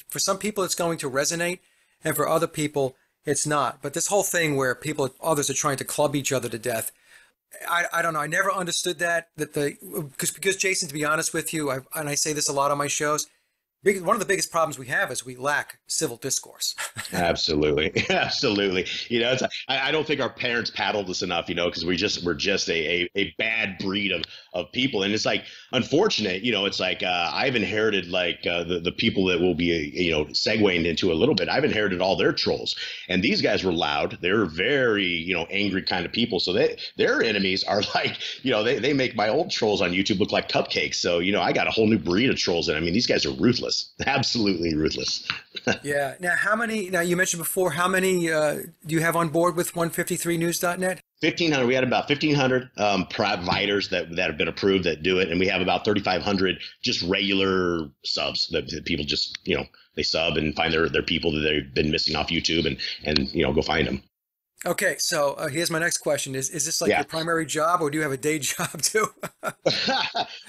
S1: for some people, it's going to resonate, and for other people, it's not. But this whole thing where others are trying to club each other to death, I don't know. I never understood that because Jason, to be honest with you, and I say this a lot on my shows, one of the biggest problems we have is we lack civil discourse.
S2: Absolutely. Absolutely. I don't think our parents paddled us enough, because we're just a bad breed of people. And it's unfortunate, it's I've inherited the people that will be, segueing into a little bit. I've inherited all their trolls, and these guys were loud. They're very, angry kind of people. So their enemies are they make my old trolls on YouTube look like cupcakes. So, I got a whole new breed of trolls. And I mean, these guys are ruthless. Absolutely ruthless.
S1: Yeah. Now, you mentioned before, how many do you have on board with 153news.net?
S2: 1,500. We had about 1,500 providers that have been approved that do it, and we have about 3,500 just regular subs that people just they sub and find their people that they've been missing off YouTube and go find them.
S1: Okay, so here's my next question: Is this like your primary job, or do you have a day job too?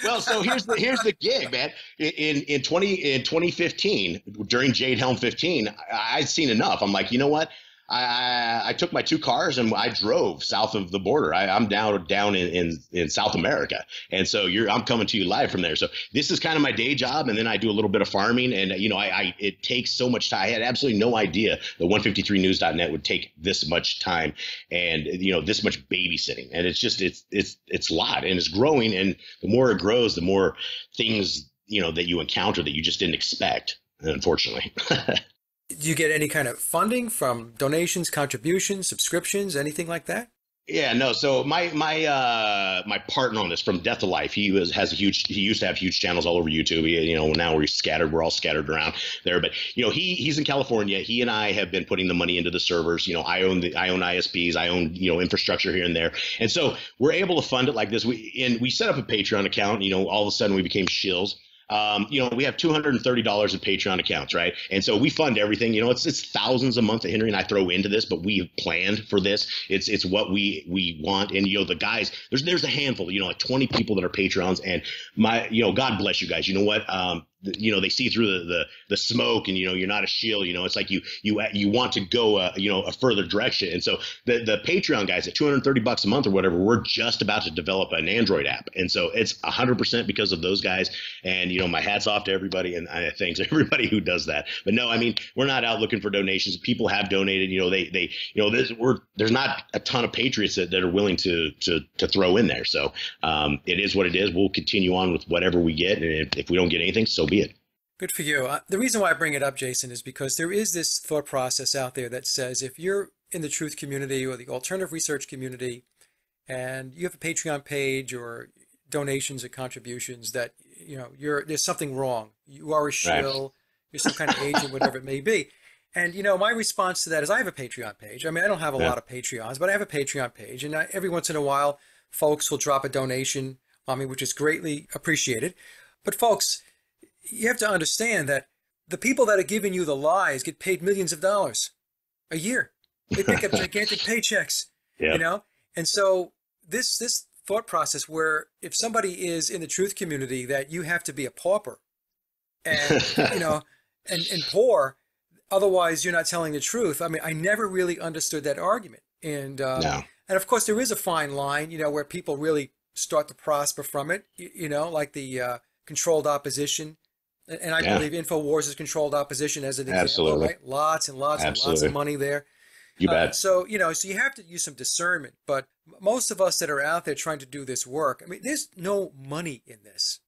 S2: Well, so here's the gig, man. In 2015, during Jade Helm 15, I'd seen enough. I'm like, you know what? I took my two cars and I drove south of the border. I'm down in South America, and so I'm coming to you live from there. So this is kind of my day job, and then I do a little bit of farming, and it takes so much time. I had absolutely no idea that 153news.net would take this much time and this much babysitting, and it's a lot, and it's growing, and the more it grows, the more things that you encounter that you just didn't expect, unfortunately.
S1: Do you get any kind of funding from donations, contributions, subscriptions, anything like that?
S2: Yeah, no. So my partner on this, From Death to Life, he used to have huge channels all over YouTube. Now we're all scattered around there. But he's in California. He and I have been putting the money into the servers. I own ISPs. I own infrastructure here and there, and so we're able to fund it like this. We set up a Patreon account. All of a sudden we became shills. We have $230 in Patreon accounts, right? And so we fund everything. It's thousands a month that Henry and I throw into this, but we have planned for this. It's what we want. And the guys, there's a handful, like 20 people that are Patreons, and God bless you guys. You know what? They see through the smoke, and you're not a shield. It's like you want to go a further direction. And so the Patreon guys at $230 a month or whatever, we're just about to develop an Android app, and so it's 100% because of those guys. And my hat's off to everybody, and thanks to everybody who does that. But no, I mean, we're not out looking for donations. People have donated. There's not a ton of patriots that are willing to throw in there. So it is what it is. We'll continue on with whatever we get, and if we don't get anything, so be it.
S1: Good for you. The reason why I bring it up, Jason, is because there is this thought process out there that says if you're in the truth community or the alternative research community and you have a Patreon page or donations or contributions, that there's something wrong. You are a shill, right. You're some kind of agent, whatever it may be. And my response to that is I have a Patreon page. I mean, I don't have a lot of Patreons, but I have a Patreon page, and every once in a while folks will drop a donation on me, which is greatly appreciated. But folks, you have to understand that the people that are giving you the lies get paid millions of dollars a year. They pick up gigantic paychecks, And so this thought process where if somebody is in the truth community that you have to be a pauper and, and poor, otherwise you're not telling the truth. I mean, I never really understood that argument. And, and of course there is a fine line, where people really start to prosper from it, like the controlled opposition. And I believe InfoWars is controlled opposition as an example,
S2: Absolutely.
S1: Right? Lots and lots and lots of money there.
S2: You bet.
S1: So you have to use some discernment. But most of us that are out there trying to do this work, I mean, there's no money in this.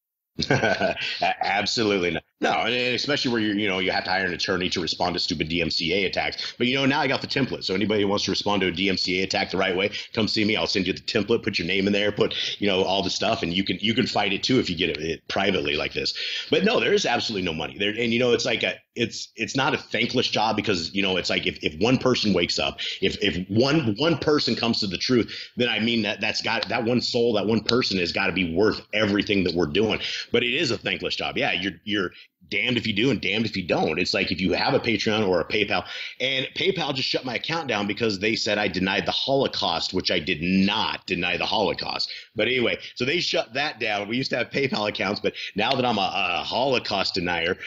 S2: Absolutely not. No, and especially where you have to hire an attorney to respond to stupid DMCA attacks. But now I got the template. So anybody who wants to respond to a DMCA attack the right way, come see me. I'll send you the template. Put your name in there. Put all the stuff, and you can fight it too if you get it privately like this. But no, there is absolutely no money there. And it's like it's not a thankless job because it's like if one person wakes up, if one person comes to the truth, then I mean that's got that one soul, that one person has got to be worth everything that we're doing. But it is a thankless job. Yeah, you're damned if you do and damned if you don't. It's like if you have a Patreon or a PayPal, and PayPal just shut my account down because they said I denied the Holocaust, which I did not deny the Holocaust. But anyway, so they shut that down. We used to have PayPal accounts, but now that I'm a Holocaust denier,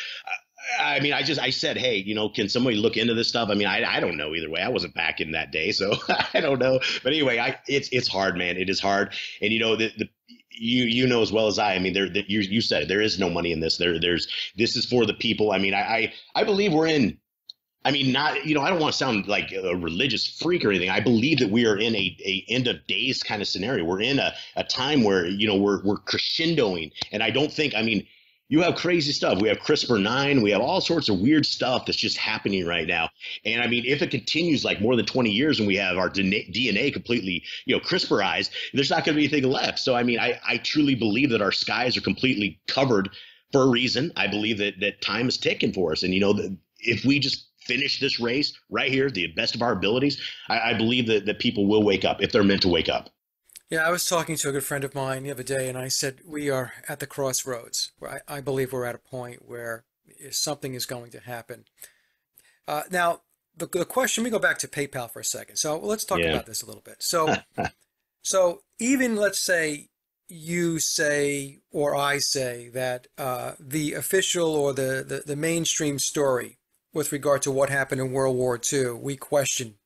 S2: I mean, I said, hey, can somebody look into this stuff? I mean, I don't know either way. I wasn't back in that day, so I don't know. But anyway, it's hard, man. It is hard. And you know as well as I mean, you said it, there is no money in this. This is for the people. I mean, I believe we're in. I mean, not I don't want to sound like a religious freak or anything. I believe that we are in a end of days kind of scenario. We're in a time where we're crescendoing, and I don't think. I mean, you have crazy stuff. We have CRISPR-9. We have all sorts of weird stuff that's just happening right now. And I mean, if it continues like more than 20 years and we have our DNA completely, CRISPRized, there's not going to be anything left. So, I mean, I truly believe that our skies are completely covered for a reason. I believe that time is ticking for us. And, if we just finish this race right here, the best of our abilities, I believe that people will wake up if they're meant to wake up.
S1: Yeah, I was talking to a good friend of mine the other day, and I said, we are at the crossroads. Where I believe we're at a point where something is going to happen. Now, the question, we go back to PayPal for a second. So let's talk
S2: Yeah.
S1: about this a little bit. So even let's say you say or I say that the official or the mainstream story with regard to what happened in World War II, we question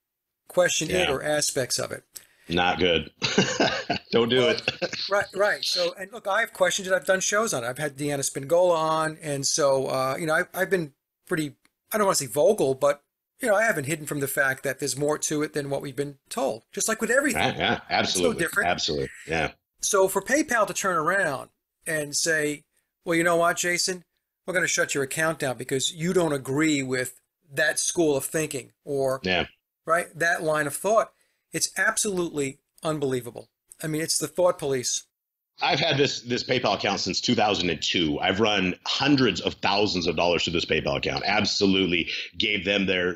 S1: it
S2: Yeah.
S1: or aspects of it.
S2: Not good. Don't do
S1: Well,
S2: it.
S1: right. So, and look, I've questioned it. I've done shows on it. I've had Deanna Spingola on, and so I've been pretty. I don't want to say vocal, but I haven't hidden from the fact that there's more to it than what we've been told. Just like with everything,
S2: Right, yeah,
S1: it's no
S2: absolutely.
S1: different.
S2: Absolutely. Yeah.
S1: So for PayPal to turn around and say, well, you know what, Jason, we're going to shut your account down because you don't agree with that school of thinking or
S2: Yeah.
S1: right that line of thought. It's absolutely unbelievable. I mean, it's the thought police.
S2: I've had this PayPal account since 2002. I've run hundreds of thousands of dollars to this PayPal account. Absolutely gave them their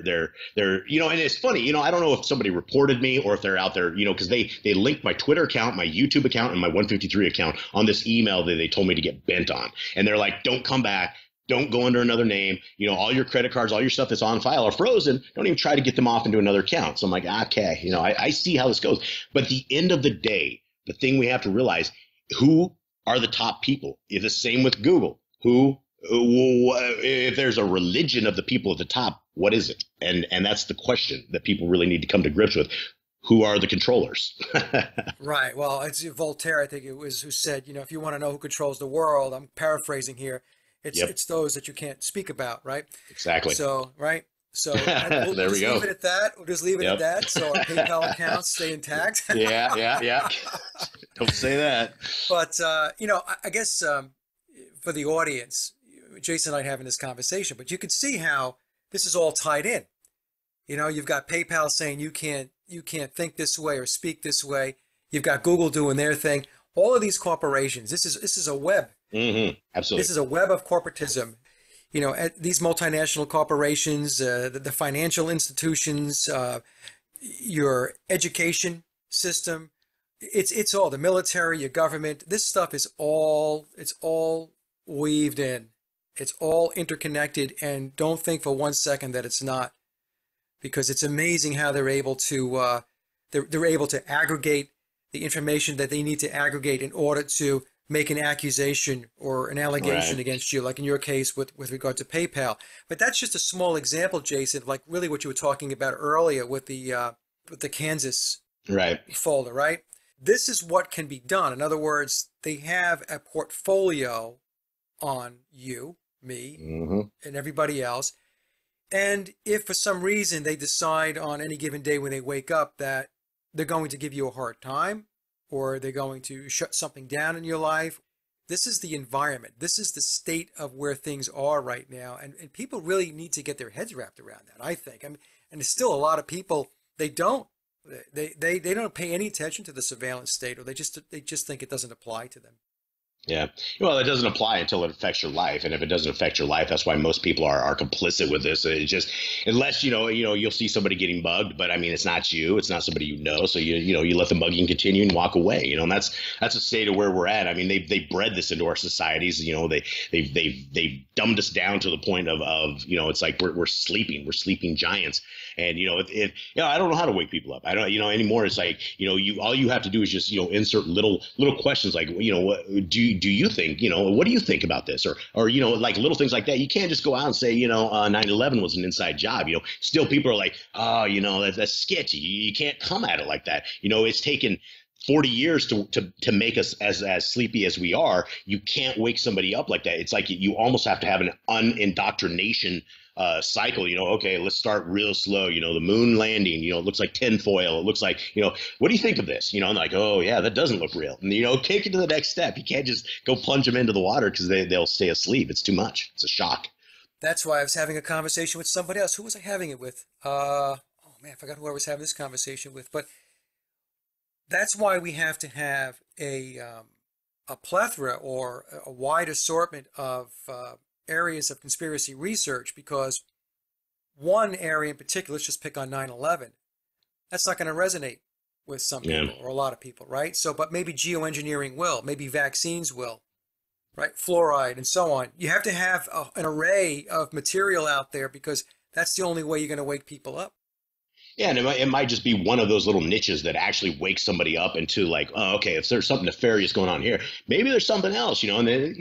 S2: and it's funny, I don't know if somebody reported me or if they're out there, because they linked my Twitter account, my YouTube account, and my 153 account on this email that they told me to get bent on. And they're like, don't come back. Don't go under another name. All your credit cards, all your stuff that's on file are frozen. Don't even try to get them off into another account. So I'm like, okay, I see how this goes. But at the end of the day, the thing we have to realize, who are the top people? It's the same with Google. If there's a religion of the people at the top, what is it? And that's the question that people really need to come to grips with. Who are the controllers?
S1: Right. Well, it's Voltaire, I think it was, who said, if you want to know who controls the world, I'm paraphrasing here, it's those that you can't speak about, right?
S2: Exactly.
S1: So, right. So we'll
S2: there we go.
S1: Leave it at that. We'll just leave it at that. So our PayPal accounts stay intact.
S2: Yeah. Don't say that.
S1: But, I guess for the audience, Jason and I having this conversation, but you can see how this is all tied in. You've got PayPal saying you can't think this way or speak this way. You've got Google doing their thing. All of these corporations, this is a web.
S2: Mm-hmm. Absolutely.
S1: This is a web of corporatism. These multinational corporations, the financial institutions, your education system, it's all the military, your government. This stuff is all weaved in. It's all interconnected, and don't think for one second that it's not, because it's amazing how they're able to aggregate the information that they need to aggregate in order to make an accusation or an allegation against you, like in your case with regard to PayPal. But that's just a small example, Jason, like really what you were talking about earlier with the Kansas folder, right? This is what can be done. In other words, they have a portfolio on you, me, and everybody else. And if for some reason they decide on any given day when they wake up that they're going to give you a hard time, or they're going to shut something down in your life, this is the environment. This is the state of where things are right now. And people really need to get their heads wrapped around that, I think. I mean, and there's still a lot of people, they don't pay any attention to the surveillance state, or they just think it doesn't apply to them.
S2: Yeah. Well, it doesn't apply until it affects your life. And if it doesn't affect your life, that's why most people are complicit with this. It's just, unless, you'll see somebody getting mugged, but I mean, it's not you, it's not somebody you know. So, you let the mugging continue and walk away, and that's a state of where we're at. I mean, they bred this into our societies. They've dumbed us down to the point of it's like we're sleeping giants. And, I don't know how to wake people up. I don't, anymore. It's like, all you have to do is just, insert little questions like, what do you think, what do you think about this? Or, like little things like that. You can't just go out and say, 9/11 was an inside job. Still people are like, oh, that's sketchy. You can't come at it like that. It's taken 40 years to make us as sleepy as we are. You can't wake somebody up like that. It's like you almost have to have an unindoctrination cycle. Okay, let's start real slow. The moon landing, it looks like tinfoil. It looks like, what do you think of this? And like, oh yeah, that doesn't look real. And, kick it to the next step. You can't just go plunge them into the water because they'll stay asleep. It's too much. It's a shock.
S1: That's why I was having a conversation with somebody else. Who was I having it with? Oh man, I forgot who I was having this conversation with. But that's why we have to have a plethora or a wide assortment of areas of conspiracy research, because one area in particular, let's just pick on 9/11, that's not going to resonate with some people or a lot of people, right? So, but maybe geoengineering will, maybe vaccines will, right? Fluoride and so on. You have to have an array of material out there because that's the only way you're going to wake people up.
S2: Yeah, and it might just be one of those little niches that actually wakes somebody up into like, oh, okay, if there's something nefarious going on here, maybe there's something else, and then,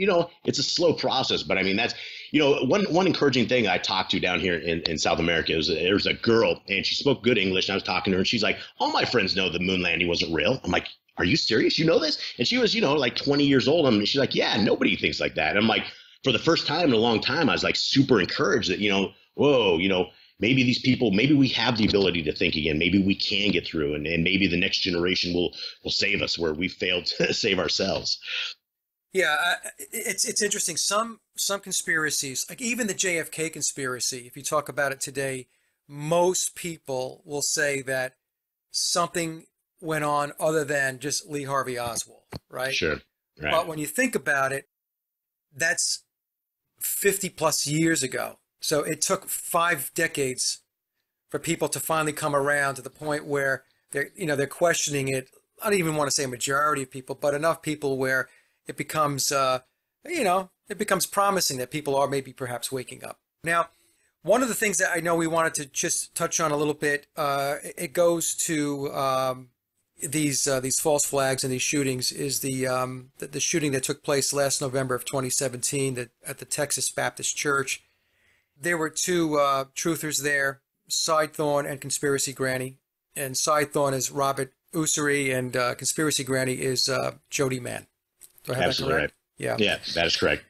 S2: it's a slow process. But I mean, that's, one encouraging thing I talked to down here in South America is there was a girl and she spoke good English and I was talking to her and she's like, all my friends know the moon landing wasn't real. I'm like, are you serious? You know this? And she was, like 20 years old. And she's like, yeah, nobody thinks like that. And I'm like, for the first time in a long time, I was like super encouraged that, whoa, maybe these people, maybe we have the ability to think again. Maybe we can get through and maybe the next generation will save us where we failed to save ourselves.
S1: Yeah, it's interesting. Some conspiracies, like even the JFK conspiracy, if you talk about it today, most people will say that something went on other than just Lee Harvey Oswald, right?
S2: Sure. Right.
S1: But when you think about it, that's 50 plus years ago. So it took 5 decades for people to finally come around to the point where they're questioning it. I don't even want to say a majority of people, but enough people where it becomes, it becomes promising that people are maybe perhaps waking up. Now, one of the things that I know we wanted to just touch on a little bit, it goes to these false flags and these shootings, is the shooting that took place last November of 2017 at the Texas Baptist Church. There were 2 truthers there, Sidethorn and Conspiracy Granny. And Sidethorn is Robert Ussery and Conspiracy Granny is Jody Mann. Do I have
S2: Absolutely
S1: that correct?
S2: Right. Yeah, that is correct.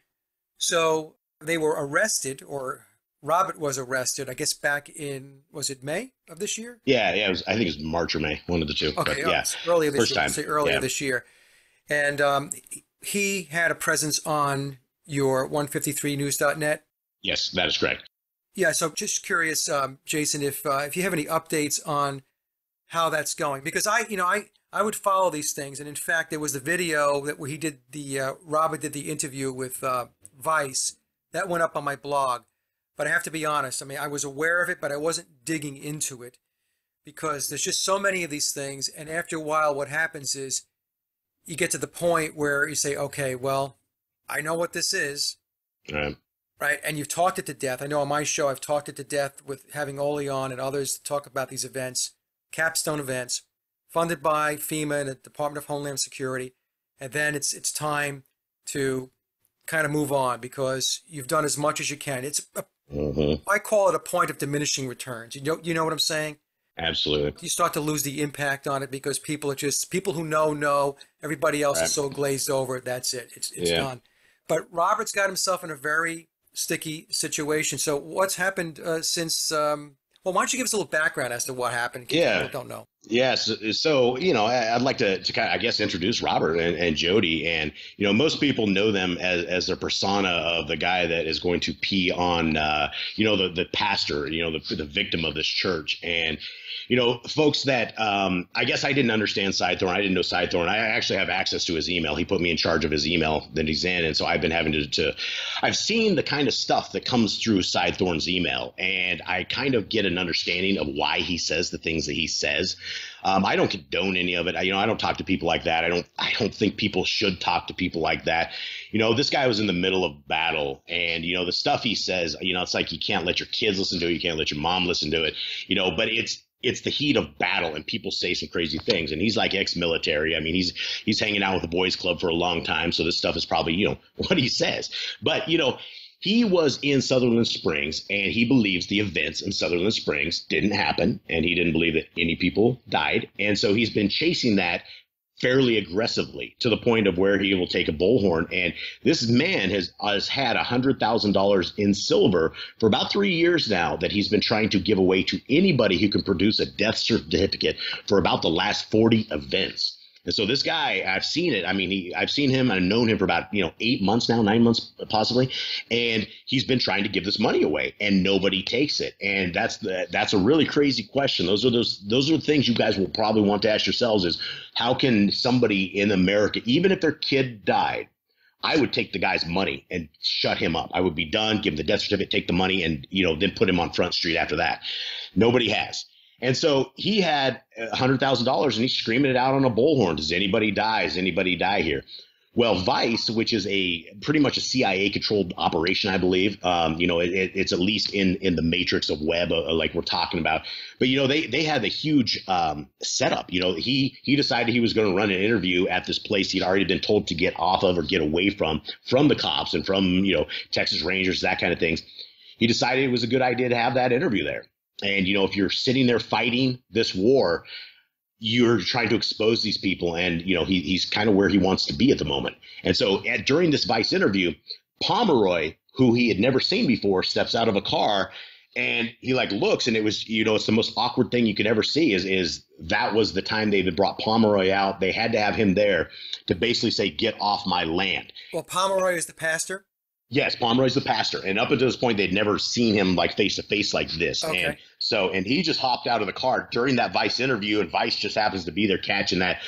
S1: So they were arrested, or Robert was arrested, I guess back in, was it May of this year?
S2: Yeah, I think it was March or May, one of the two.
S1: Okay,
S2: but yeah,
S1: earlier this
S2: first
S1: year.
S2: time.
S1: Say earlier this year. And he had a presence on your 153news.net.
S2: Yes, that is correct.
S1: Yeah, so just curious, Jason, if you have any updates on how that's going, because I would follow these things, and in fact, there was the video that where he did Robert did the interview with Vice that went up on my blog. But I have to be honest, I mean, I was aware of it, but I wasn't digging into it because there's just so many of these things, and after a while, what happens is you get to the point where you say, okay, well, I know what this is. Right. And you've talked it to death. I know on my show, I've talked it to death with having Oli on and others to talk about these events, capstone events, funded by FEMA and the Department of Homeland Security. And then it's time to kind of move on because you've done as much as you can. I call it a point of diminishing returns. You know what I'm saying?
S2: Absolutely.
S1: You start to lose the impact on it because people who know, everybody else is so glazed over. That's it. It's done. But Robert's got himself in a very sticky situation. So what's happened since? Well, why don't you give us a little background as to what happened? People don't know.
S2: Yes. So, I'd like to kind of, I guess, introduce Robert and Jody. And, most people know them as their persona of the guy that is going to pee on, the pastor, the victim of this church. And, folks that I guess I didn't understand Sidethorn. I didn't know Sidethorn. I actually have access to his email. He put me in charge of his email that he's in. And so I've been having I've seen the kind of stuff that comes through Sidethorn's email. And I kind of get an understanding of why he says the things that he says. I don't condone any of it. I don't talk to people like that. I don't think people should talk to people like that. This guy was in the middle of battle and, the stuff he says, it's like you can't let your kids listen to it. You can't let your mom listen to it, but it's the heat of battle and people say some crazy things. And he's like ex-military. I mean, he's hanging out with the boys club for a long time. So this stuff is probably, what he says. But, he was in Sutherland Springs and he believes the events in Sutherland Springs didn't happen. And he didn't believe that any people died. And so he's been chasing that fairly aggressively to the point of where he will take a bullhorn. And this man has had $100,000 in silver for about 3 years now that he's been trying to give away to anybody who can produce a death certificate for about the last 40 events. And so this guy, I've seen it. I mean, I've seen him. I've known him for about 8 months now, 9 months possibly, and he's been trying to give this money away, and nobody takes it. And that's a really crazy question. Those are the things you guys will probably want to ask yourselves: is how can somebody in America, even if their kid died, I would take the guy's money and shut him up. I would be done, give him the death certificate, take the money, and then put him on Front Street after that. Nobody has. And so he had $100,000 and he's screaming it out on a bullhorn. Does anybody die? Does anybody die here? Well, Vice, which is pretty much a CIA controlled operation, I believe, it's at least in the matrix of web, like we're talking about. But, they had a huge setup. He decided he was going to run an interview at this place he'd already been told to get off of or get away from the cops and from, Texas Rangers, that kind of things. He decided it was a good idea to have that interview there. And, if you're sitting there fighting this war, you're trying to expose these people, and he's kind of where he wants to be at the moment. And so during this Vice interview, Pomeroy, who he had never seen before, steps out of a car, and he looks, and it was it's the most awkward thing you could ever see. Is that was the time they had brought Pomeroy out. They had to have him there to basically say, "Get off my land."
S1: Well, Pomeroy is the pastor.
S2: Yes, Pomeroy's the pastor, and up until this point, they'd never seen him face to face like this.
S1: Okay.
S2: And he just hopped out of the car during that Vice interview, and Vice just happens to be there catching that,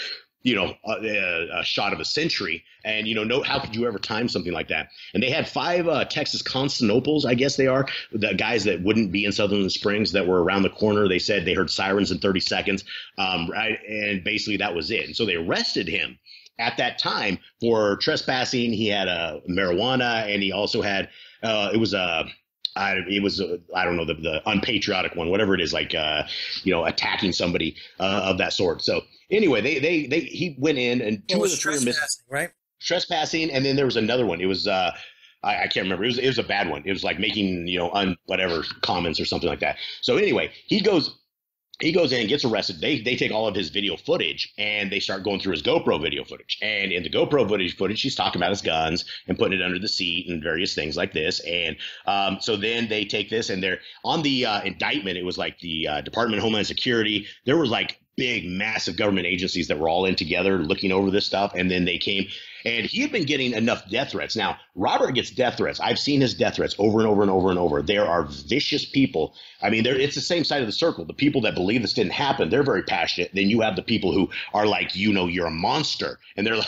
S2: a shot of a century. And, how could you ever time something like that? And they had 5 Texas Constables, I guess they are, the guys that wouldn't be in Sutherland Springs that were around the corner. They said they heard sirens in 30 seconds, right? And basically that was it. And so they arrested him at that time for trespassing. He had marijuana, and he also had I don't know, the unpatriotic one, whatever it is, attacking somebody of that sort. So anyway, he went in, and 2 of the 3 missed,
S1: right?
S2: Trespassing, and then there was another one. It was I can't remember. It was a bad one. It was making whatever comments or something like that. So anyway, he goes in, gets arrested. They take all of his video footage, and they start going through his GoPro video footage. And in the GoPro footage, she's talking about his guns and putting it under the seat and various things like this. And so then they take this, and they're on the indictment. It was the Department of Homeland Security. There was big, massive government agencies that were all in together looking over this stuff. And then they came, and he had been getting enough death threats. Now, Robert gets death threats. I've seen his death threats over and over and over and over. There are vicious people. I mean, it's the same side of the circle. The people that believe this didn't happen, they're very passionate. Then you have the people who are you're a monster. And they're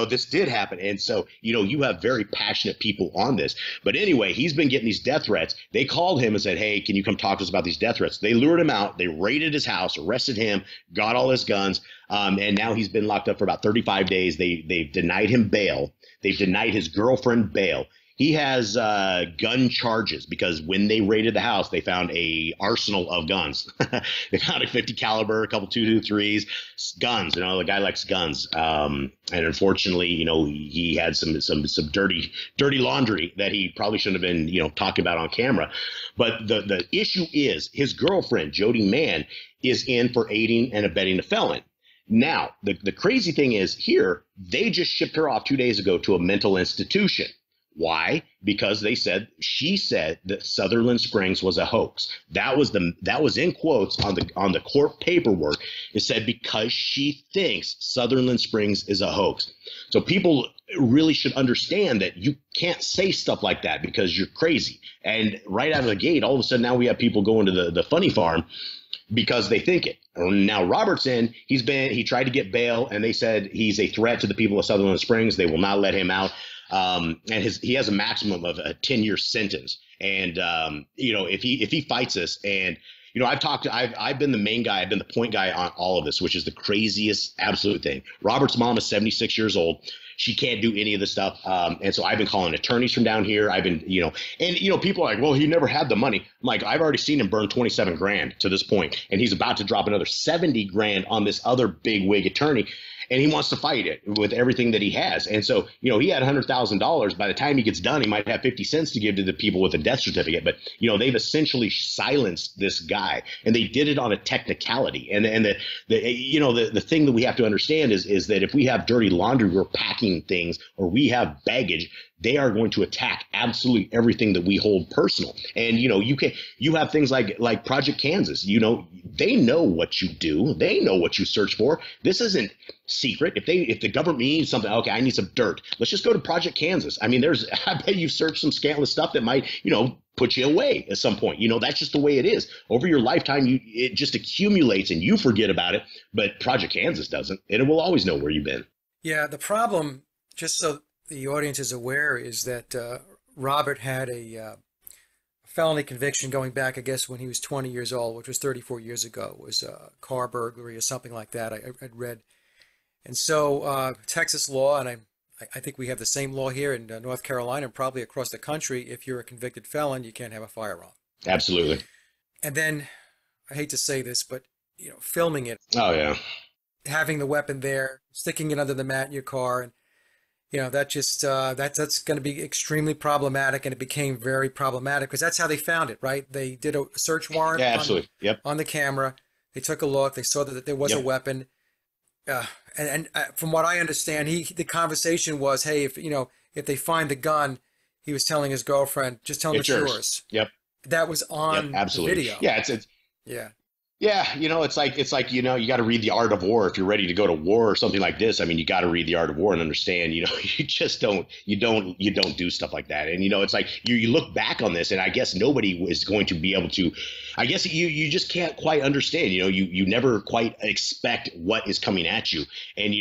S2: this did happen. And so, you have very passionate people on this. But anyway, he's been getting these death threats. They called him and said, "Hey, can you come talk to us about these death threats?" They lured him out. They raided his house, arrested him, got all his guns. And now he's been locked up for about 35 days. They've denied him bail. They've denied his girlfriend bail. He has gun charges because when they raided the house, they found a arsenal of guns. They found a 50 caliber, a couple 223s, guns. The guy likes guns. And unfortunately, he had some dirty laundry that he probably shouldn't have been, talking about on camera. But the issue is his girlfriend, Jody Mann, is in for aiding and abetting a felon. Now, the crazy thing is here, they just shipped her off 2 days ago to a mental institution. Why? Because she said that Sutherland Springs was a hoax. That was in quotes on the court paperwork. It said because she thinks Sutherland Springs is a hoax. So people really should understand that you can't say stuff like that because you're crazy. And right out of the gate, all of a sudden now we have people going to the funny farm because they think it. Now Robertson, he tried to get bail, and they said he's a threat to the people of Sutherland Springs. They will not let him out. And he has a maximum of a 10-year sentence. And if he fights us, and I've been the main guy, I've been the point guy on all of this, which is the craziest absolute thing. Robert's mom is 76 years old. She can't do any of this stuff. And so I've been calling attorneys from down here. I've been, people are like, well, he never had the money. I'm like, I've already seen him burn 27 grand to this point, and he's about to drop another 70 grand on this other big wig attorney. And he wants to fight it with everything that he has. And so, he had $100,000. By the time he gets done, he might have 50 cents to give to the people with a death certificate. But, they've essentially silenced this guy, and they did it on a technicality. And the thing that we have to understand is that if we have dirty laundry, we're packing things, or we have baggage, they are going to attack absolutely everything that we hold personal. And, you have things like Project Kansas, they know what you do. They know what you search for. This isn't secret. If the government needs something, okay, I need some dirt. Let's just go to Project Kansas. I mean, I bet you've searched some scandalous stuff that might, put you away at some point. That's just the way it is. Over your lifetime, it just accumulates and you forget about it. But Project Kansas doesn't, and it will always know where you've been.
S1: Yeah, the problem, just so the audience is aware is that Robert had a felony conviction going back, I guess, when he was 20 years old, which was 34 years ago. It was a car burglary or something like that. I'd read. And so Texas law, and I think we have the same law here in North Carolina and probably across the country. If you're a convicted felon, you can't have a firearm.
S2: Absolutely.
S1: And then, I hate to say this, but filming it,
S2: Oh yeah.
S1: having the weapon there, sticking it under the mat in your car, and that just that's going to be extremely problematic, and it became very problematic because that's how they found it, right? They did a search warrant
S2: Yeah, absolutely. Yep.
S1: on the camera. They took a look. They saw that there was a weapon. And from what I understand, the conversation was, hey, if they find the gun, he was telling his girlfriend, just tell them it's yours.
S2: Yep.
S1: That was on the video.
S2: Yeah,
S1: yeah.
S2: Yeah, it's like you got to read The Art of War if you're ready to go to war or something like this. I mean, you got to read The Art of War and understand, you just don't do stuff like that. And it's like you look back on this, and I guess nobody was going to be able to. I guess you just can't quite understand. You never quite expect what is coming at you. And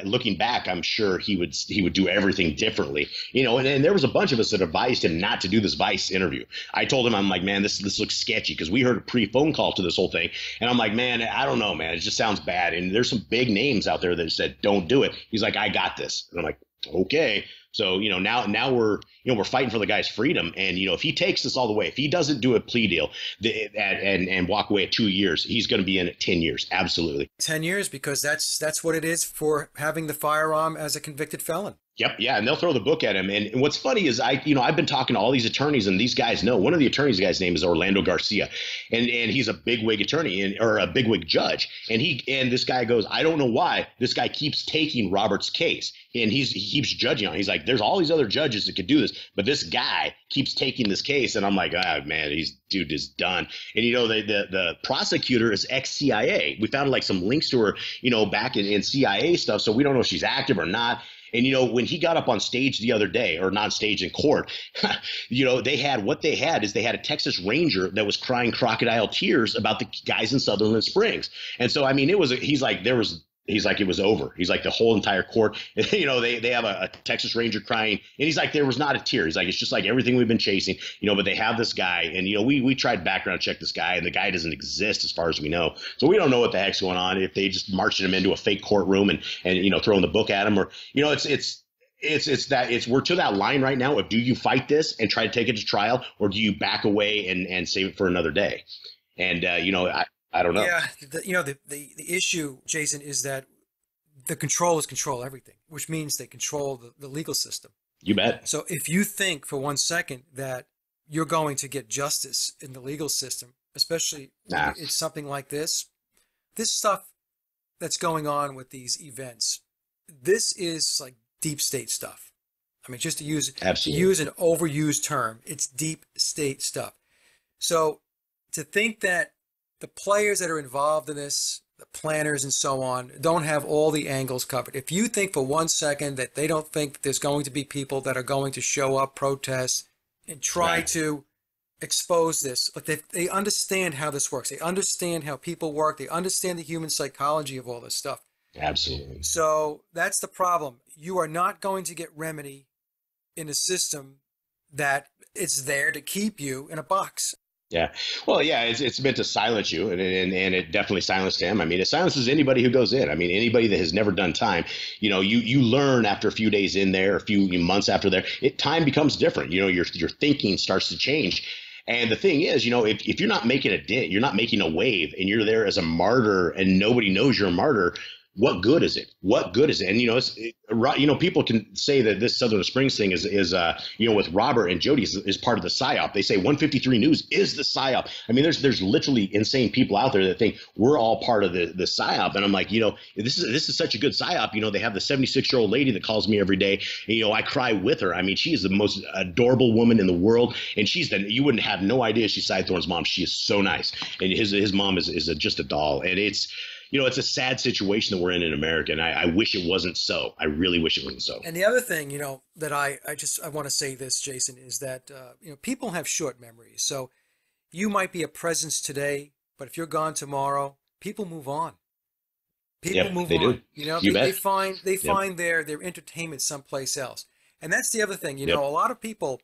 S2: looking back, I'm sure he would do everything differently. And there was a bunch of us that advised him not to do this Vice interview. I told him, I'm like, man, this looks sketchy, because we heard a pre-phone call to this whole thing. And I'm like, man, I don't know, man. It just sounds bad. And there's some big names out there that said, don't do it. He's like, I got this. And I'm like, okay. So, now we're fighting for the guy's freedom. And, if he takes this all the way, if he doesn't do a plea deal and walk away at 2 years, he's going to be in at 10 years. Absolutely.
S1: 10 years, because that's what it is for having the firearm as a convicted felon.
S2: Yep. Yeah. And they'll throw the book at him. And what's funny is I've been talking to all these attorneys, and these guys know. One of the attorneys, the guy's name is Orlando Garcia, and he's a bigwig attorney or a bigwig judge. And this guy goes, I don't know why this guy keeps taking Robert's case, and he keeps judging on it. He's like, there's all these other judges that could do this, but this guy keeps taking this case. And I'm like, man, dude is done. And the prosecutor is ex-CIA. We found like some links to her, back in CIA stuff. So we don't know if she's active or not. And, when he got up on stage the other day, or not stage, in court, they had a Texas Ranger that was crying crocodile tears about the guys in Sutherland Springs. And so, I mean, it was over. He's like, the whole entire court, they have a Texas Ranger crying, and he's like, there was not a tear. He's like, it's just like everything we've been chasing, but they have this guy, and, we tried background check this guy, and the guy doesn't exist as far as we know. So we don't know what the heck's going on, if they just marched him into a fake courtroom and throwing the book at him, or, we're to that line right now of, do you fight this and try to take it to trial, or do you back away and save it for another day? And, I don't know.
S1: Yeah, the issue, Jason, is that the controllers control everything, which means they control the legal system.
S2: You bet.
S1: So if you think for 1 second that you're going to get justice in the legal system, especially when it's something like this stuff that's going on with these events, this is like deep state stuff. I mean, just to use an overused term, it's deep state stuff. So to think that the players that are involved in this, the planners and so on, don't have all the angles covered. If you think for 1 second that they don't think that there's going to be people that are going to show up, protest, and try to expose this, like they understand how this works. They understand how people work. They understand the human psychology of all this stuff.
S2: Absolutely.
S1: So that's the problem. You are not going to get remedy in a system that it's there to keep you in a box.
S2: Yeah. Well, yeah, it's meant to silence you, and it definitely silenced him. I mean, it silences anybody who goes in. I mean, anybody that has never done time, you learn after a few days in there, a few months after there, time becomes different. Your thinking starts to change. And the thing is, if you're not making a dent, you're not making a wave, and you're there as a martyr and nobody knows you're a martyr, what good is it? What good is it? And people can say that this Sutherland Springs thing is with Robert and Jody is part of the psyop. They say 153 News is the psyop. I mean, there's literally insane people out there that think we're all part of the psyop. And I'm like, this is such a good psyop. They have the 76-year-old lady that calls me every day. And, I cry with her. I mean, she is the most adorable woman in the world, and you wouldn't have no idea she's Sidethorn's mom. She is so nice, and his mom is just a doll, and it's. It's a sad situation that we're in America, and I wish it wasn't so. I really wish it wasn't so.
S1: And the other thing, that I want to say this, Jason, is that, people have short memories. So you might be a presence today, but if you're gone tomorrow, people move on. People move on.
S2: Do.
S1: They find their entertainment someplace else. And that's the other thing,
S2: Yep.
S1: a lot of people,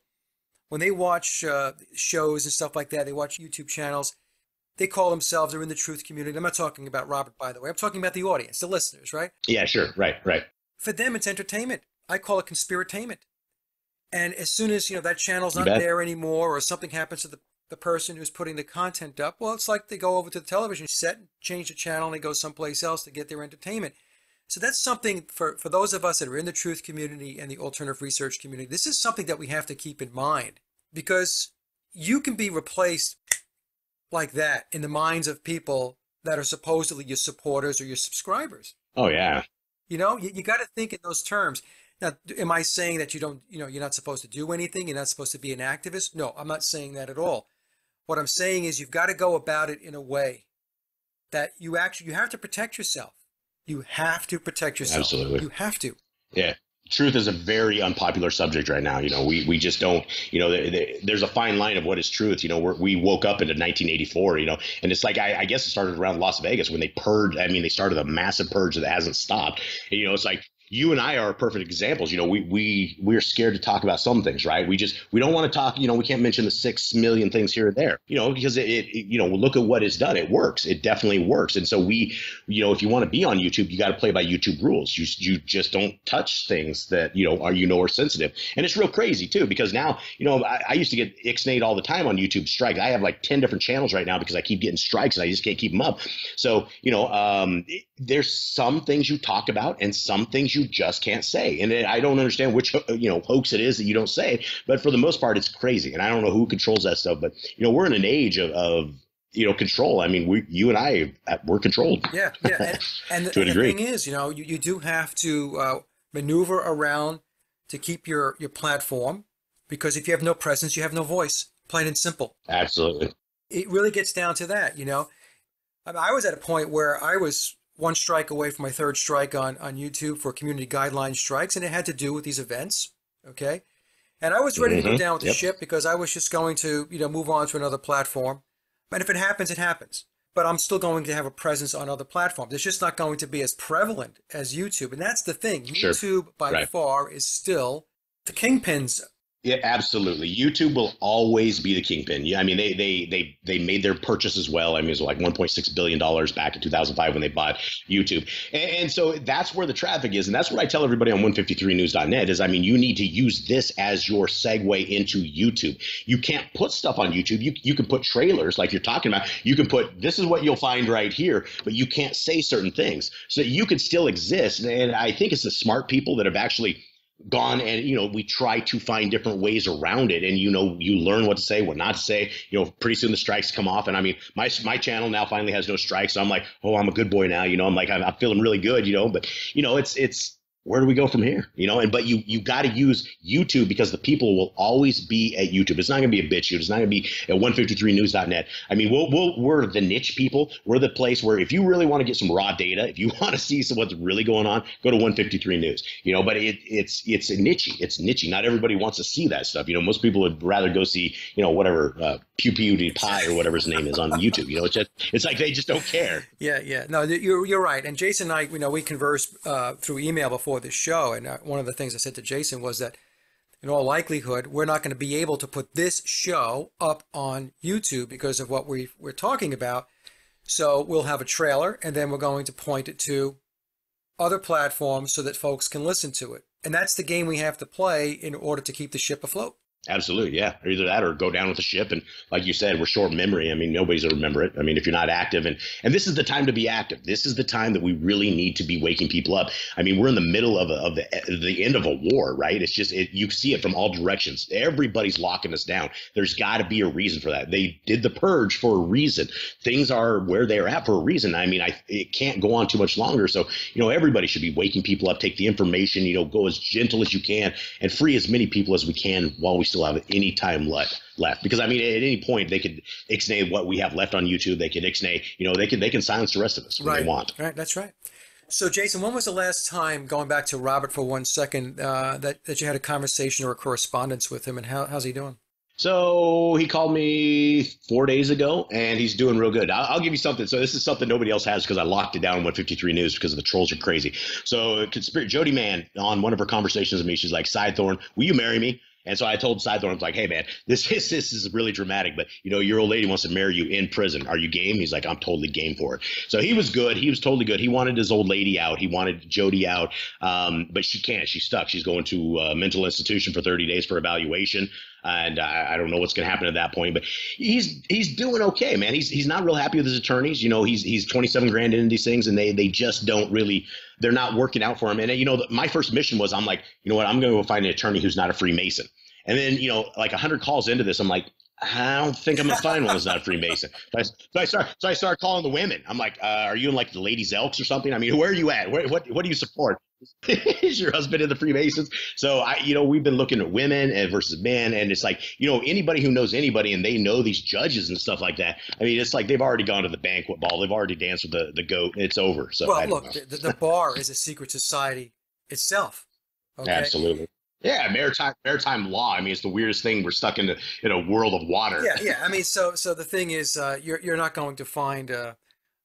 S1: when they watch shows and stuff like that, they watch YouTube channels, they call themselves, they're in the truth community. I'm not talking about Robert, by the way. I'm talking about the audience, the listeners, right?
S2: Yeah, sure. Right, right.
S1: For them, it's entertainment. I call it conspiratainment. And as soon as, that channel's
S2: You
S1: not
S2: bet.
S1: there anymore or something happens to the person who's putting the content up, well, it's like they go over to the television set, change the channel, and they go someplace else to get their entertainment. So that's something for those of us that are in the truth community and the alternative research community, this is something that we have to keep in mind, because you can be replaced like that in the minds of people that are supposedly your supporters or your subscribers.
S2: Oh, yeah.
S1: You got to think in those terms. Now, am I saying that you don't, you're not supposed to do anything? You're not supposed to be an activist? No, I'm not saying that at all. What I'm saying is you've got to go about it in a way that you have to protect yourself. You have to protect yourself.
S2: Absolutely.
S1: You have to.
S2: Yeah. Truth is a very unpopular subject right now. We just don't, there's a fine line of what is truth. We woke up into 1984, and it's like, I guess it started around Las Vegas when they purged. I mean, they started a massive purge that hasn't stopped. And, it's like, you and I are perfect examples. We're scared to talk about some things, right? We don't want to talk, we can't mention the 6 million things here and there, because look at what it's done. It works. It definitely works. And so if you want to be on YouTube, you got to play by YouTube rules. You just don't touch things that, are sensitive. And it's real crazy too, because now, I used to get ixnayed all the time on YouTube strikes. I have like 10 different channels right now because I keep getting strikes and I just can't keep them up. So, there's some things you talk about and some things you just can't say. And I don't understand which, hoax it is that you don't say. But for the most part, it's crazy. And I don't know who controls that stuff. But, we're in an age of control. I mean, you and I, we're controlled.
S1: Yeah. And
S2: to a degree.
S1: The thing is, you do have to maneuver around to keep your platform, because if you have no presence, you have no voice, plain and simple.
S2: Absolutely.
S1: It really gets down to that, I was at a point where I was one strike away from my third strike on YouTube for community guideline strikes, and it had to do with these events, okay? And I was ready to go down with the ship because I was just going to, move on to another platform. And if it happens, it happens. But I'm still going to have a presence on other platforms. It's just not going to be as prevalent as YouTube. And that's the thing.
S2: Sure.
S1: YouTube, by far, is still the kingpins.
S2: Yeah, absolutely. YouTube will always be the kingpin. Yeah, I mean, they made their purchase as well. I mean, it was like $1.6 billion back in 2005 when they bought YouTube. And so that's where the traffic is. And that's what I tell everybody on 153news.net is, I mean, you need to use this as your segue into YouTube. You can't put stuff on YouTube. You can put trailers like you're talking about. You can put, this is what you'll find right here, but you can't say certain things. So you can still exist. And I think it's the smart people that have actually gone and, we try to find different ways around it. And, you learn what to say, what not to say. Pretty soon the strikes come off. And I mean, my channel now finally has no strikes. So I'm like, oh, I'm a good boy now. I'm like, I'm feeling really good, but, it's where do we go from here? But you got to use YouTube because the people will always be at YouTube. It's not going to be a BitChute. It's not going to be at 153news.net. I mean, we're the niche people. We're the place where if you really want to get some raw data, if you want to see what's really going on, go to 153 News. But it's niche. It's niche. Not everybody wants to see that stuff. Most people would rather go see, whatever PewDiePie or whatever his name is on YouTube. It's like they just don't care.
S1: Yeah. No, you're right. And Jason and I, we conversed through email before this show, and one of the things I said to Jason was that in all likelihood we're not going to be able to put this show up on YouTube because of what we're talking about. So we'll have a trailer and then we're going to point it to other platforms so that folks can listen to it. And that's the game we have to play in order to keep the ship afloat.
S2: Absolutely, yeah. Or either that or go down with the ship. And like you said, we're short memory. I mean, nobody's going to remember it. I mean, if you're not active. And this is the time to be active. This is the time that we really need to be waking people up. I mean, we're in the middle of the end of a war, right? It's just you see it from all directions. Everybody's locking us down. There's got to be a reason for that. They did the purge for a reason. Things are where they're at for a reason. I mean, it can't go on too much longer. So, everybody should be waking people up, take the information, go as gentle as you can and free as many people as we can while we still have any time left. Because I mean, at any point they could ixnay what we have left on YouTube. They could ixnay, they can silence the rest of us when they want.
S1: Right. That's right. So Jason, when was the last time, going back to Robert for 1 second, that you had a conversation or a correspondence with him, and how's he doing?
S2: So he called me 4 days ago, and he's doing real good. I'll give you something. So this is something nobody else has because I locked it down on 153 News because the trolls are crazy. So Jody Mann, on one of her conversations with me, she's like, Sidethorn, will you marry me? And so I told Sidethorn, I was like, hey, man, this is really dramatic, but, your old lady wants to marry you in prison. Are you game? He's like, I'm totally game for it. So he was good. He was totally good. He wanted his old lady out. He wanted Jody out, but she can't. She's stuck. She's going to a mental institution for 30 days for evaluation. And I don't know what's going to happen at that point, but he's doing okay, man. He's not real happy with his attorneys. He's 27 grand into these things, and they just don't really, they're not working out for him. And my first mission was, I'm like, you know what, I'm going to go find an attorney who's not a Freemason. And then, like 100 calls into this, I'm like, I don't think I'm gonna find one that's not a Freemason. So I start calling the women. I'm like, are you in like the Ladies Elks or something? I mean, where are you at? What do you support? Is your husband in the Freemasons? So we've been looking at women and versus men, and it's like, anybody who knows anybody and they know these judges and stuff like that. I mean, it's like they've already gone to the banquet ball. They've already danced with the goat. It's over. So
S1: well, look, the bar is a secret society itself. Okay?
S2: Absolutely. Yeah, maritime law. I mean, it's the weirdest thing. We're stuck in a world of water.
S1: Yeah. I mean, so the thing is, you're not going to find an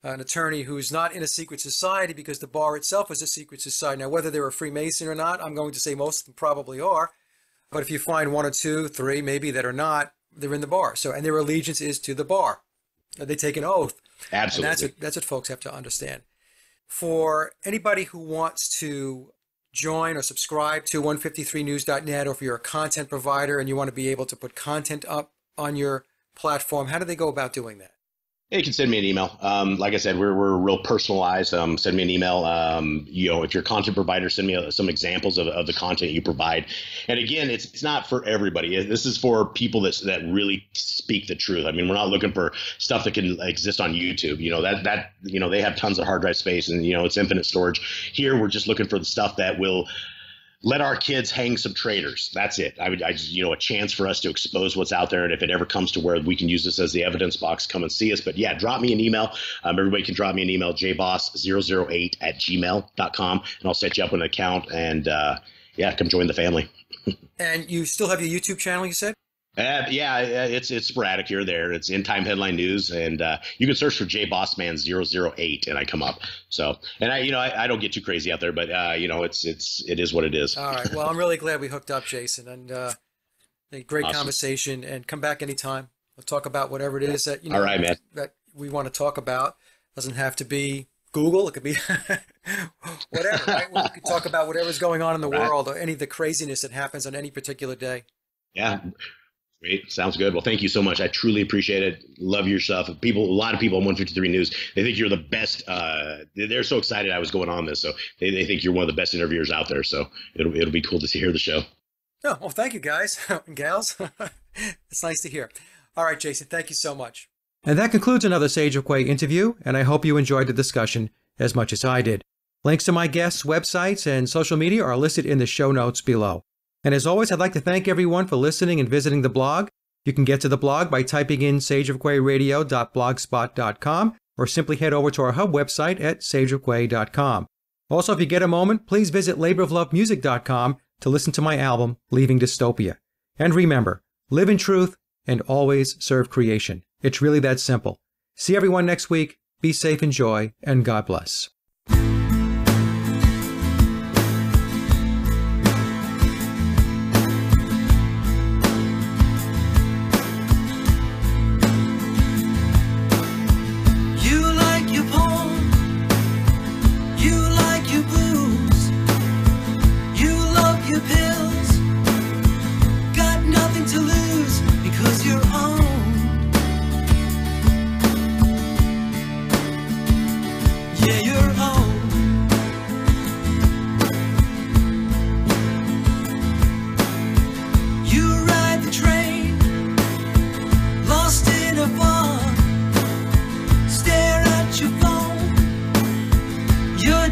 S1: attorney who's not in a secret society because the bar itself is a secret society. Now, whether they're a Freemason or not, I'm going to say most of them probably are. But if you find one or two, three maybe that are not, they're in the bar. So, and their allegiance is to the bar. They take an oath.
S2: Absolutely.
S1: And that's what folks have to understand. For anybody who wants to join or subscribe to 153news.net, or if you're a content provider and you want to be able to put content up on your platform, how do they go about doing that?
S2: You can send me an email. Like I said, we're real personalized. Send me an email. If you're a content provider, send me some examples of the content you provide. And again, it's not for everybody. This is for people that really speak the truth. I mean, we're not looking for stuff that can exist on YouTube. They have tons of hard drive space, and it's infinite storage. Here, we're just looking for the stuff that will let our kids hang some traitors. That's it. A chance for us to expose what's out there. And if it ever comes to where we can use this as the evidence box, come and see us. But yeah, drop me an email. Everybody can drop me an email, jboss008@gmail.com, and I'll set you up with an account, and come join the family.
S1: And you still have your YouTube channel, you said?
S2: It's sporadic here or there. It's In Time Headline News, and you can search for jbossman008 and I come up. So, and I don't get too crazy out there, but it is what it is.
S1: All right. Well, I'm really glad we hooked up, Jason, and a great conversation. And come back anytime. We'll talk about whatever it is that
S2: All right, man.
S1: that we want to talk about. Doesn't have to be Google. It could be whatever. Right? We could talk about whatever's going on in the world, or any of the craziness that happens on any particular day.
S2: Yeah. Great. Sounds good. Well, thank you so much. I truly appreciate it. Love your stuff. A lot of people on 153 News, they think you're the best. They're so excited I was going on this. So they think you're one of the best interviewers out there. So it'll be cool to hear the show.
S1: Oh, well, thank you, guys and gals. It's nice to hear. All right, Jason, thank you so much. And that concludes another Sage of Quay interview, and I hope you enjoyed the discussion as much as I did. Links to my guests' websites and social media are listed in the show notes below. And as always, I'd like to thank everyone for listening and visiting the blog. You can get to the blog by typing in sageofquayradio.blogspot.com, or simply head over to our hub website at sageofquay.com. Also, if you get a moment, please visit laboroflovemusic.com to listen to my album, Leaving Dystopia. And remember, live in truth and always serve creation. It's really that simple. See everyone next week. Be safe, enjoy, and God bless.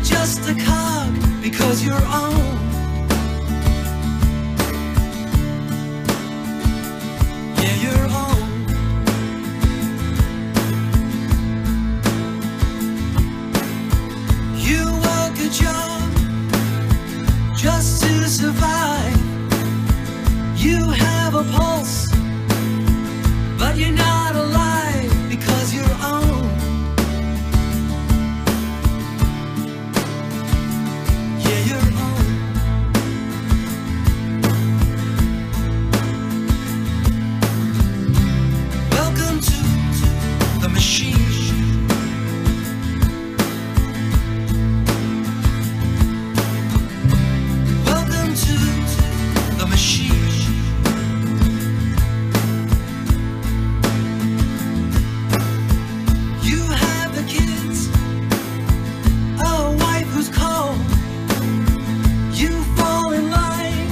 S3: Just a cog because you're on. Yeah, you're on. You work a job just to survive. You have a pulse But you're not alive because you're owned. Yeah, you're owned. Welcome to the machine. Welcome to the machine. You have the kids, a wife who's cold. You fall in line,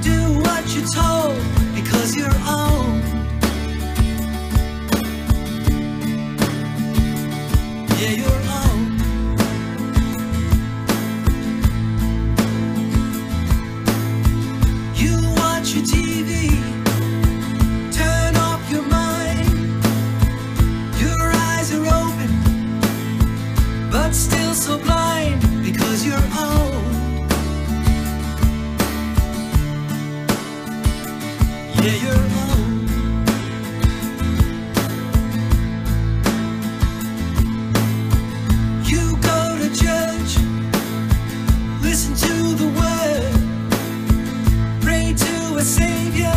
S3: do what you're told because you're owned. Yeah, you're owned. You watch your TV, turn off your mind. Your eyes are open, but still so blind because you're owned. Yeah, you're owned. You go to church, listen to the word, pray to a savior,